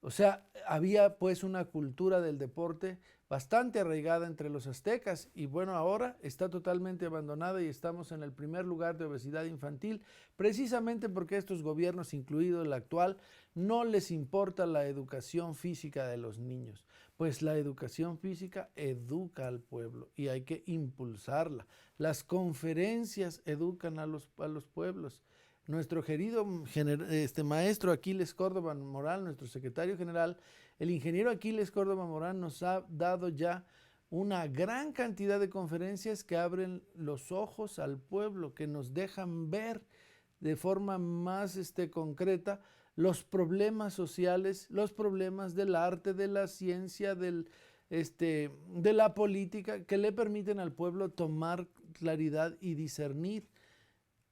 O sea, había pues una cultura del deporte bastante arraigada entre los aztecas y bueno, ahora está totalmente abandonada y estamos en el primer lugar de obesidad infantil, precisamente porque estos gobiernos, incluido el actual, no les importa la educación física de los niños, pues la educación física educa al pueblo y hay que impulsarla. Las conferencias educan a los pueblos. Nuestro querido maestro Aquiles Córdoba Morán, nuestro secretario general, el ingeniero Aquiles Córdoba Morán nos ha dado ya una gran cantidad de conferencias que abren los ojos al pueblo, que nos dejan ver de forma más concreta los problemas sociales, los problemas del arte, de la ciencia, de la política, que le permiten al pueblo tomar claridad y discernir,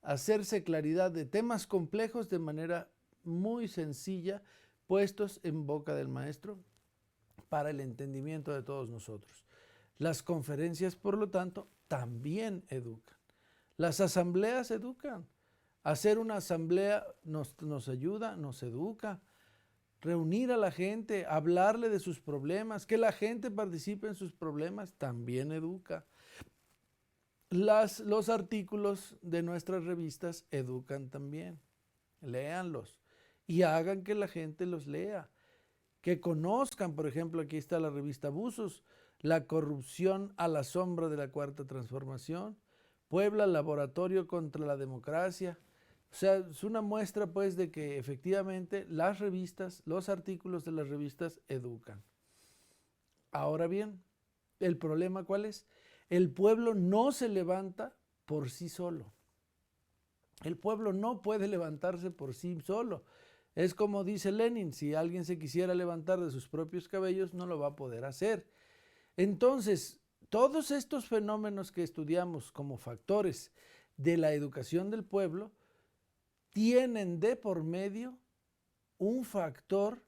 hacerse claridad de temas complejos de manera muy sencilla, puestos en boca del maestro para el entendimiento de todos nosotros. Las conferencias, por lo tanto, también educan. Las asambleas educan. Hacer una asamblea nos ayuda, nos educa. Reunir a la gente, hablarle de sus problemas, que la gente participe en sus problemas, también educa. Los artículos de nuestras revistas educan también. Léanlos y hagan que la gente los lea. Que conozcan, por ejemplo, aquí está la revista Buzos, La corrupción a la sombra de la Cuarta Transformación, Puebla, Laboratorio contra la Democracia, O sea, es una muestra pues de que efectivamente las revistas, los artículos de las revistas educan. Ahora bien, ¿el problema cuál es? El pueblo no se levanta por sí solo. El pueblo no puede levantarse por sí solo. Es como dice Lenin, si alguien se quisiera levantar de sus propios cabellos, no lo va a poder hacer. Entonces, todos estos fenómenos que estudiamos como factores de la educación del pueblo tienen de por medio un factor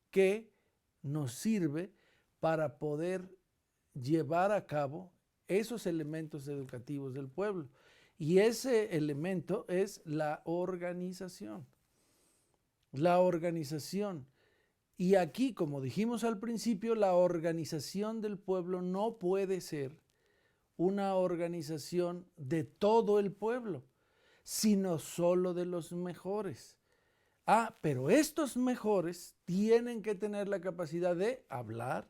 que nos sirve para poder llevar a cabo esos elementos educativos del pueblo. Y ese elemento es la organización. La organización. Y aquí, como dijimos al principio, la organización del pueblo no puede ser una organización de todo el pueblo, sino solo de los mejores. Pero estos mejores tienen que tener la capacidad de hablar,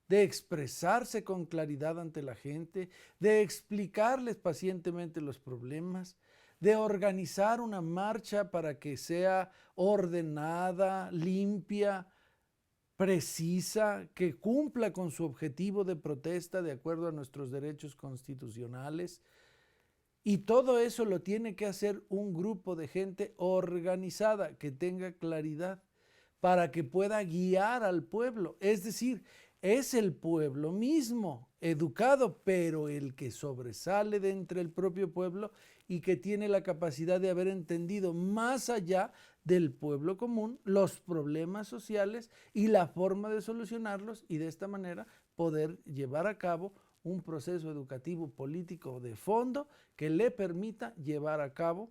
de expresarse con claridad ante la gente, de explicarles pacientemente los problemas, de organizar una marcha para que sea ordenada, limpia, precisa, que cumpla con su objetivo de protesta de acuerdo a nuestros derechos constitucionales. Y todo eso lo tiene que hacer un grupo de gente organizada, que tenga claridad, para que pueda guiar al pueblo. Es decir, es el pueblo mismo, educado, pero el que sobresale de entre el propio pueblo y que tiene la capacidad de haber entendido más allá del pueblo común los problemas sociales y la forma de solucionarlos, y de esta manera poder llevar a cabo un proceso educativo político de fondo que le permita llevar a cabo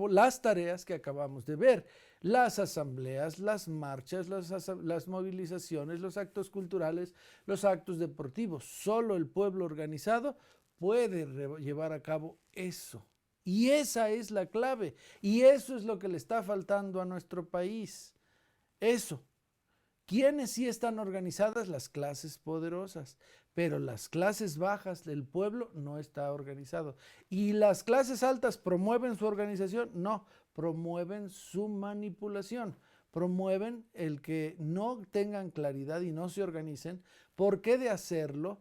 las tareas que acabamos de ver: las asambleas, las marchas, las movilizaciones, los actos culturales, los actos deportivos. Solo el pueblo organizado puede llevar a cabo eso. Y esa es la clave. Y eso es lo que le está faltando a nuestro país. Eso. ¿Quiénes sí están organizadas? Las clases poderosas, pero las clases bajas del pueblo no está organizado. ¿Y las clases altas promueven su organización? No, promueven su manipulación, promueven el que no tengan claridad y no se organicen, porque de hacerlo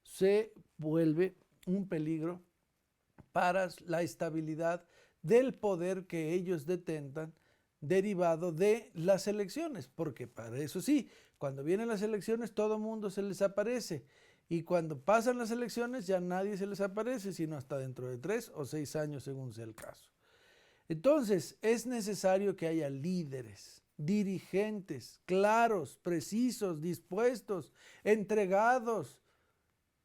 se vuelve un peligro para la estabilidad del poder que ellos detentan, derivado de las elecciones, porque para eso sí, cuando vienen las elecciones todo el mundo se les aparece, y cuando pasan las elecciones ya nadie se les aparece, sino hasta dentro de 3 o 6 años según sea el caso. Entonces es necesario que haya líderes, dirigentes claros, precisos, dispuestos, entregados,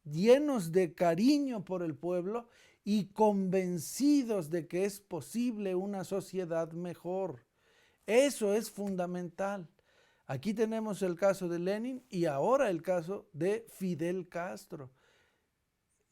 llenos de cariño por el pueblo y convencidos de que es posible una sociedad mejor. Eso es fundamental. Aquí tenemos el caso de Lenin y ahora el caso de Fidel Castro.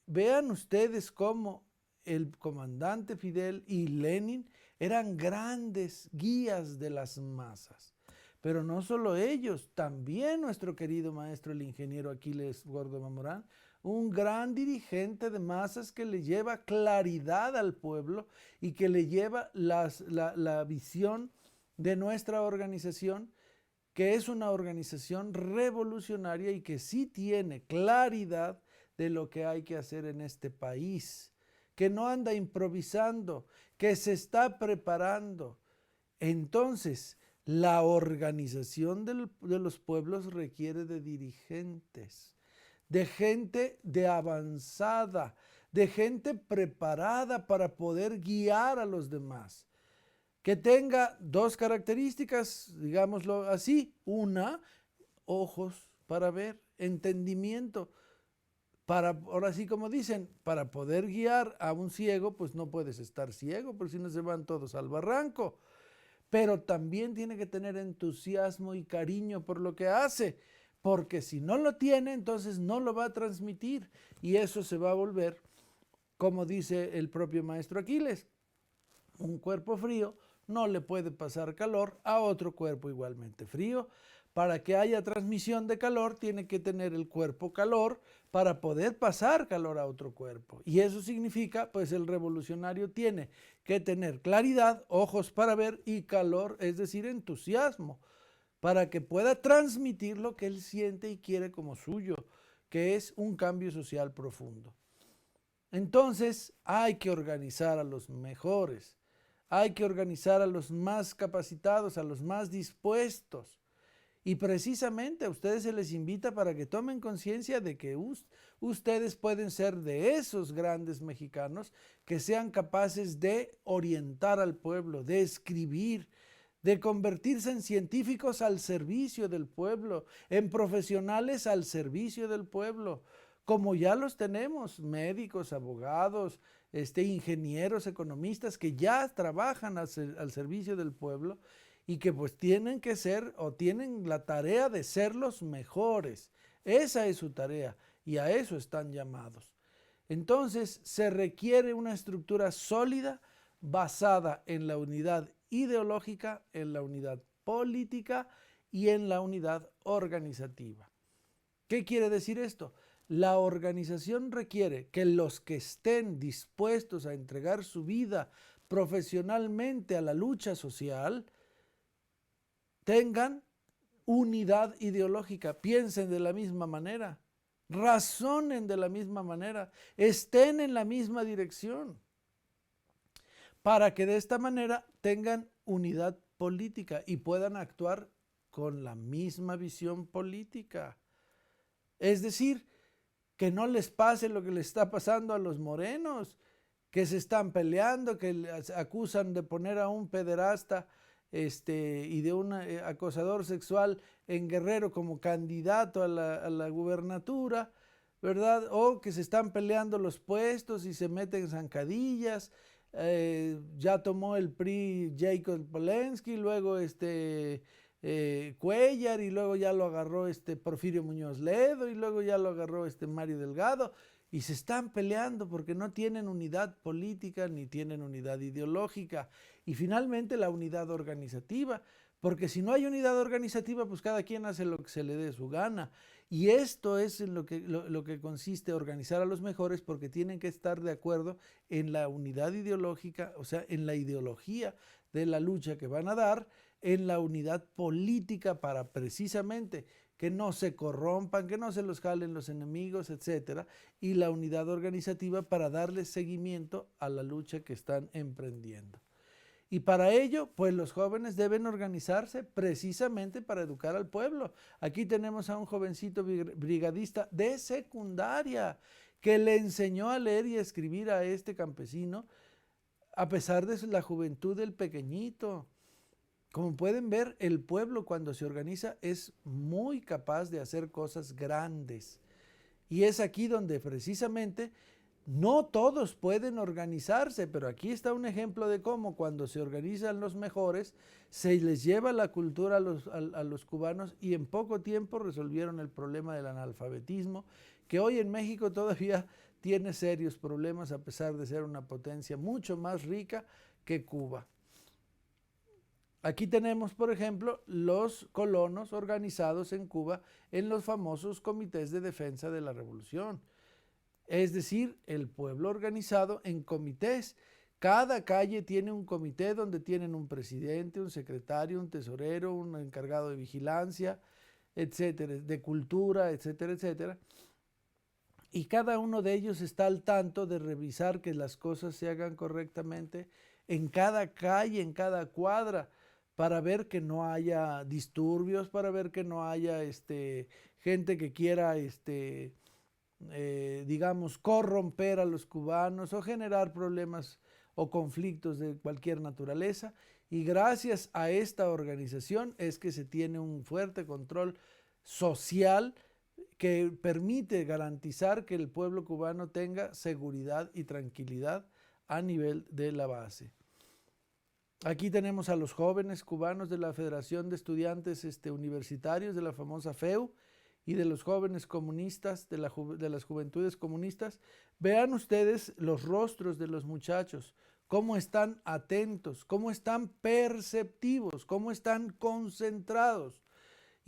Vean ustedes cómo el comandante Fidel y Lenin eran grandes guías de las masas. Pero no solo ellos, también nuestro querido maestro, el ingeniero Aquiles Gordo Morán, un gran dirigente de masas que le lleva claridad al pueblo y que le lleva la visión de nuestra organización, que es una organización revolucionaria y que sí tiene claridad de lo que hay que hacer en este país, que no anda improvisando, que se está preparando. Entonces, la organización de los pueblos requiere de dirigentes, de gente de avanzada, de gente preparada para poder guiar a los demás, que tenga dos características, digámoslo así: una, ojos para ver, entendimiento. Ahora sí, como dicen, para poder guiar a un ciego, pues no puedes estar ciego, porque si no se van todos al barranco. Pero también tiene que tener entusiasmo y cariño por lo que hace, porque si no lo tiene, entonces no lo va a transmitir, y eso se va a volver, como dice el propio maestro Aquiles: un cuerpo frío no le puede pasar calor a otro cuerpo igualmente frío. Para que haya transmisión de calor, tiene que tener el cuerpo calor para poder pasar calor a otro cuerpo. Y eso significa, pues el revolucionario tiene que tener claridad, ojos para ver y calor, es decir, entusiasmo, para que pueda transmitir lo que él siente y quiere como suyo, que es un cambio social profundo. Entonces hay que organizar a los mejores, hay que organizar a los más capacitados, a los más dispuestos. Y precisamente a ustedes se les invita para que tomen conciencia de que ustedes pueden ser de esos grandes mexicanos que sean capaces de orientar al pueblo, de escribir, de convertirse en científicos al servicio del pueblo, en profesionales al servicio del pueblo, como ya los tenemos, médicos, abogados, ingenieros, economistas que ya trabajan al servicio del pueblo y que pues tienen que ser o tienen la tarea de ser los mejores. Esa es su tarea y a eso están llamados. Entonces se requiere una estructura sólida basada en la unidad ideológica, en la unidad política y en la unidad organizativa. ¿Qué quiere decir esto? La organización requiere que los que estén dispuestos a entregar su vida profesionalmente a la lucha social tengan unidad ideológica, piensen de la misma manera, razonen de la misma manera, estén en la misma dirección, para que de esta manera tengan unidad política y puedan actuar con la misma visión política. Es decir, que no les pase lo que les está pasando a los morenos, que se están peleando, que acusan de poner a un pederasta y de un acosador sexual en Guerrero como candidato a la gubernatura, ¿verdad? O que se están peleando los puestos y se meten zancadillas. Ya tomó el PRI Jacob Polensky, luego Cuellar, y luego ya lo agarró Porfirio Muñoz Ledo, y luego ya lo agarró Mario Delgado, y se están peleando porque no tienen unidad política ni tienen unidad ideológica. Y finalmente la unidad organizativa, porque si no hay unidad organizativa, pues cada quien hace lo que se le dé su gana. Y esto es en lo que consiste organizar a los mejores, porque tienen que estar de acuerdo en la unidad ideológica, o sea, en la ideología de la lucha que van a dar, en la unidad política para precisamente que no se corrompan, que no se los jalen los enemigos, etcétera, y la unidad organizativa para darle seguimiento a la lucha que están emprendiendo. Y para ello, pues los jóvenes deben organizarse precisamente para educar al pueblo. Aquí tenemos a un jovencito brigadista de secundaria que le enseñó a leer y a escribir a este campesino a pesar de la juventud del pequeñito. Como pueden ver, el pueblo cuando se organiza es muy capaz de hacer cosas grandes. Y es aquí donde precisamente no todos pueden organizarse, pero aquí está un ejemplo de cómo cuando se organizan los mejores, se les lleva la cultura a los cubanos y en poco tiempo resolvieron el problema del analfabetismo, que hoy en México todavía tiene serios problemas a pesar de ser una potencia mucho más rica que Cuba. Aquí tenemos, por ejemplo, los colonos organizados en Cuba en los famosos comités de defensa de la revolución. Es decir, el pueblo organizado en comités. Cada calle tiene un comité donde tienen un presidente, un secretario, un tesorero, un encargado de vigilancia, etcétera, de cultura, etcétera, etcétera. Y cada uno de ellos está al tanto de revisar que las cosas se hagan correctamente en cada calle, en cada cuadra, para ver que no haya disturbios, para ver que no haya gente que quiera digamos, corromper a los cubanos o generar problemas o conflictos de cualquier naturaleza. Y gracias a esta organización es que se tiene un fuerte control social que permite garantizar que el pueblo cubano tenga seguridad y tranquilidad a nivel de la base. Aquí tenemos a los jóvenes cubanos de la Federación de Estudiantes Universitarios, de la famosa FEU, y de los jóvenes comunistas, de las juventudes comunistas. Vean ustedes los rostros de los muchachos, cómo están atentos, cómo están perceptivos, cómo están concentrados.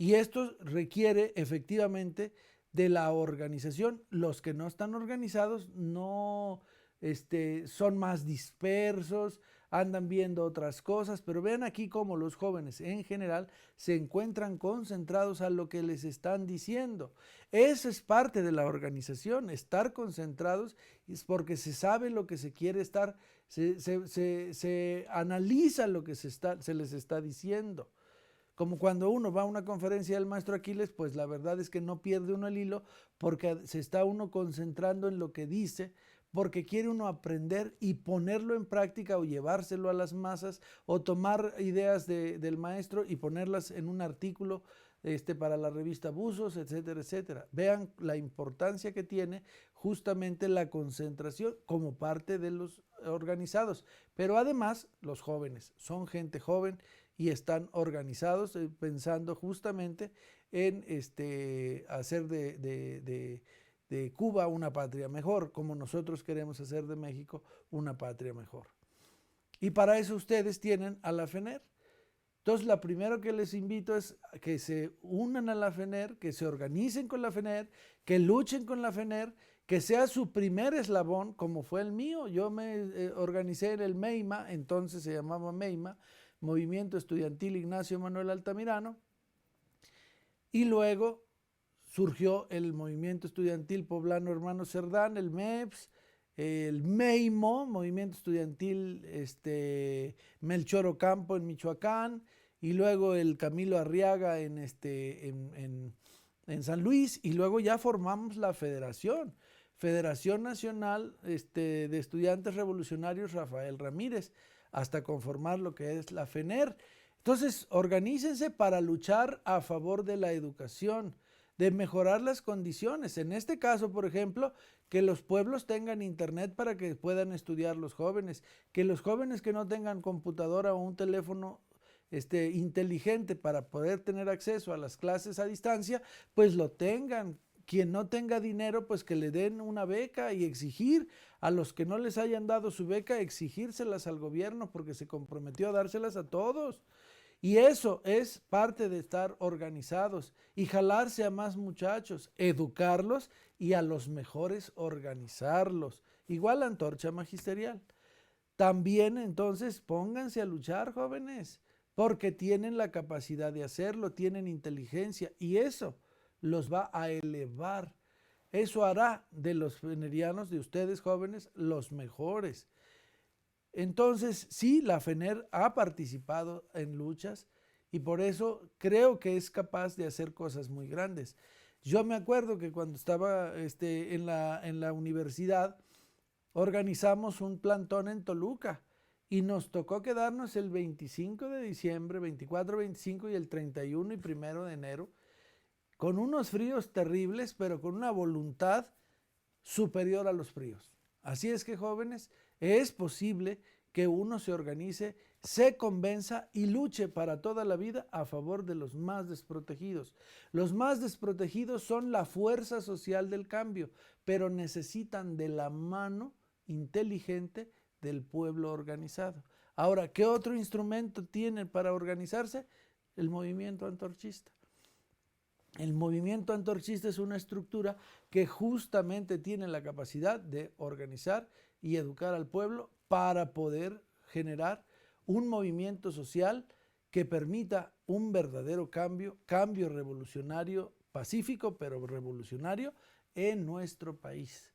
Y esto requiere efectivamente de la organización. Los que no están organizados no son más dispersos, andan viendo otras cosas, pero vean aquí cómo los jóvenes en general se encuentran concentrados a lo que les están diciendo. Eso es parte de la organización, estar concentrados es porque se sabe lo que se quiere estar, se analiza lo que se les está diciendo. Como cuando uno va a una conferencia del maestro Aquiles, pues la verdad es que no pierde uno el hilo porque se está uno concentrando en lo que dice, porque quiere uno aprender y ponerlo en práctica o llevárselo a las masas o tomar ideas del maestro y ponerlas en un artículo para la revista Buzos, etcétera, etcétera. Vean la importancia que tiene justamente la concentración como parte de los organizados. Pero además los jóvenes son gente joven y están organizados pensando justamente en hacer de Cuba una patria mejor, como nosotros queremos hacer de México una patria mejor. Y para eso ustedes tienen a la FENER. Entonces, lo primero que les invito es que se unan a la FENER, que se organicen con la FENER, que luchen con la FENER, que sea su primer eslabón, como fue el mío. Yo me organicé en el MEIMA, entonces se llamaba MEIMA, Movimiento Estudiantil Ignacio Manuel Altamirano, y luego surgió el Movimiento Estudiantil Poblano Hermano Cerdán, el MEPS, el MEIMO, Movimiento Estudiantil Melchor Ocampo en Michoacán, y luego el Camilo Arriaga en San Luis, y luego ya formamos la Federación Nacional de Estudiantes Revolucionarios Rafael Ramírez, hasta conformar lo que es la FENER. Entonces, organícense para luchar a favor de la educación, de mejorar las condiciones. En este caso, por ejemplo, que los pueblos tengan internet para que puedan estudiar los jóvenes, que los jóvenes que no tengan computadora o un teléfono inteligente para poder tener acceso a las clases a distancia, pues lo tengan. Quien no tenga dinero, pues que le den una beca y exigir a los que no les hayan dado su beca, exigírselas al gobierno porque se comprometió a dárselas a todos. Y eso es parte de estar organizados y jalarse a más muchachos, educarlos y a los mejores organizarlos. Igual la antorcha magisterial. También entonces pónganse a luchar, jóvenes, porque tienen la capacidad de hacerlo, tienen inteligencia y eso los va a elevar. Eso hará de los fenerianos, de ustedes jóvenes, los mejores. Entonces, sí, la FENER ha participado en luchas y por eso creo que es capaz de hacer cosas muy grandes. Yo me acuerdo que cuando estaba en la universidad, organizamos un plantón en Toluca y nos tocó quedarnos el 25 de diciembre, 24, 25 y el 31 y 1 de enero, con unos fríos terribles, pero con una voluntad superior a los fríos. Así es que, jóvenes, es posible que uno se organice, se convenza y luche para toda la vida a favor de los más desprotegidos. Los más desprotegidos son la fuerza social del cambio, pero necesitan de la mano inteligente del pueblo organizado. Ahora, ¿qué otro instrumento tienen para organizarse? El movimiento antorchista. El movimiento antorchista es una estructura que justamente tiene la capacidad de organizar y educar al pueblo para poder generar un movimiento social que permita un verdadero cambio revolucionario, pacífico pero revolucionario en nuestro país.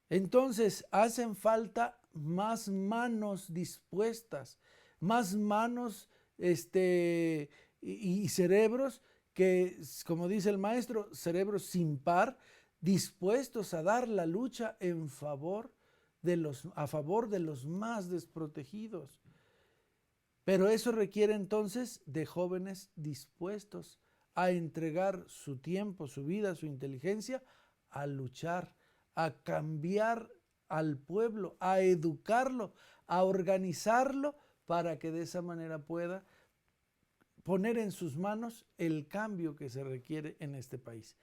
Entonces hacen falta más manos dispuestas, más manos y cerebros que, como dice el maestro, cerebros sin par, dispuestos a dar la lucha a favor de los más desprotegidos. Pero eso requiere entonces de jóvenes dispuestos a entregar su tiempo, su vida, su inteligencia, a luchar, a cambiar al pueblo, a educarlo, a organizarlo para que de esa manera pueda poner en sus manos el cambio que se requiere en este país.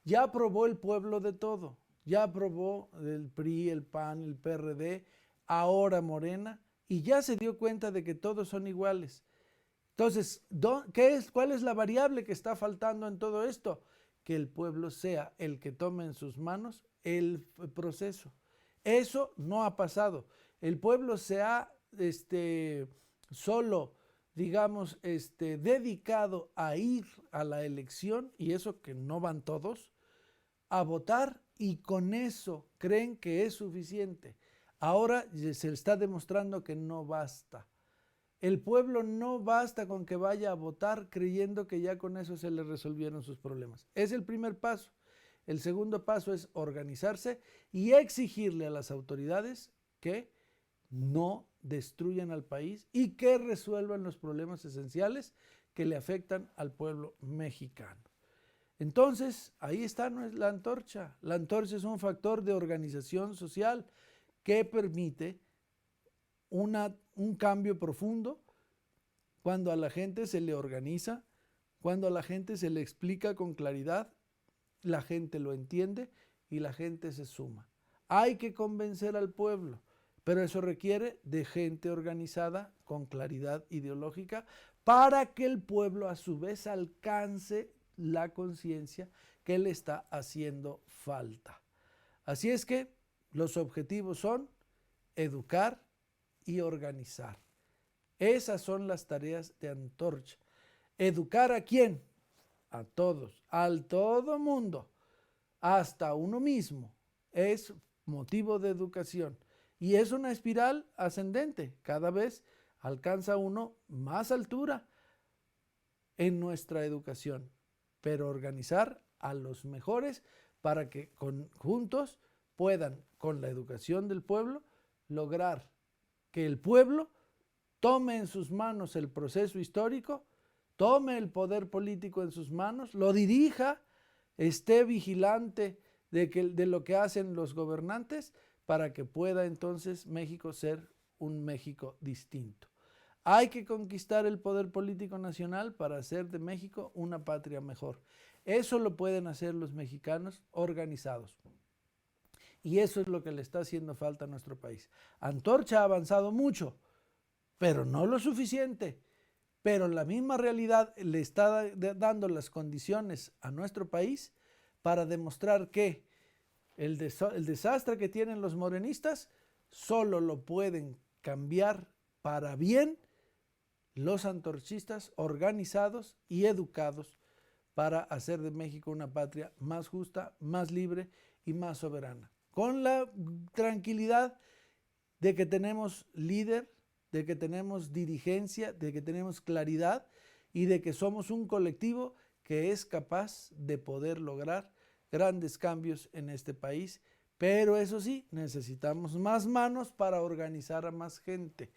Ya aprobó el pueblo de todo, ya aprobó el PRI, el PAN, el PRD, ahora Morena, y ya se dio cuenta de que todos son iguales. Entonces, ¿cuál es la variable que está faltando en todo esto? Que el pueblo sea el que tome en sus manos el proceso. Eso no ha pasado. El pueblo se ha solo, digamos, dedicado a ir a la elección, y eso que no van todos, a votar, y con eso creen que es suficiente. Ahora se está demostrando que no basta. El pueblo no basta con que vaya a votar creyendo que ya con eso se le resolvieron sus problemas. Es el primer paso. El segundo paso es organizarse y exigirle a las autoridades que no destruyan al país y que resuelvan los problemas esenciales que le afectan al pueblo mexicano. Entonces, ahí está la antorcha. La antorcha es un factor de organización social que permite un cambio profundo cuando a la gente se le organiza, cuando a la gente se le explica con claridad, la gente lo entiende y la gente se suma. Hay que convencer al pueblo, pero eso requiere de gente organizada con claridad ideológica para que el pueblo a su vez alcance la conciencia que le está haciendo falta. Así es que los objetivos son educar y organizar. Esas son las tareas de antorcha. ¿Educar a quién? A todos, al todo mundo, hasta uno mismo. Es motivo de educación. Y es una espiral ascendente. Cada vez alcanza uno más altura en nuestra educación. Pero organizar a los mejores para que juntos puedan, con la educación del pueblo, lograr que el pueblo tome en sus manos el proceso histórico, tome el poder político en sus manos, lo dirija, esté vigilante de lo que hacen los gobernantes para que pueda entonces México ser un México distinto. Hay que conquistar el poder político nacional para hacer de México una patria mejor. Eso lo pueden hacer los mexicanos organizados. Y eso es lo que le está haciendo falta a nuestro país. Antorcha ha avanzado mucho, pero no lo suficiente. Pero la misma realidad le está dando las condiciones a nuestro país para demostrar que el desastre que tienen los morenistas solo lo pueden cambiar para bien los antorchistas organizados y educados para hacer de México una patria más justa, más libre y más soberana. Con la tranquilidad de que tenemos líder, de que tenemos dirigencia, de que tenemos claridad y de que somos un colectivo que es capaz de poder lograr grandes cambios en este país. Pero eso sí, necesitamos más manos para organizar a más gente.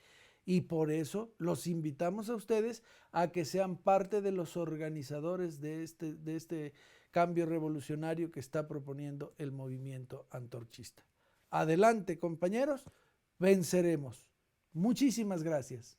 Y por eso los invitamos a ustedes a que sean parte de los organizadores de este cambio revolucionario que está proponiendo el movimiento antorchista. Adelante, compañeros, venceremos. Muchísimas gracias.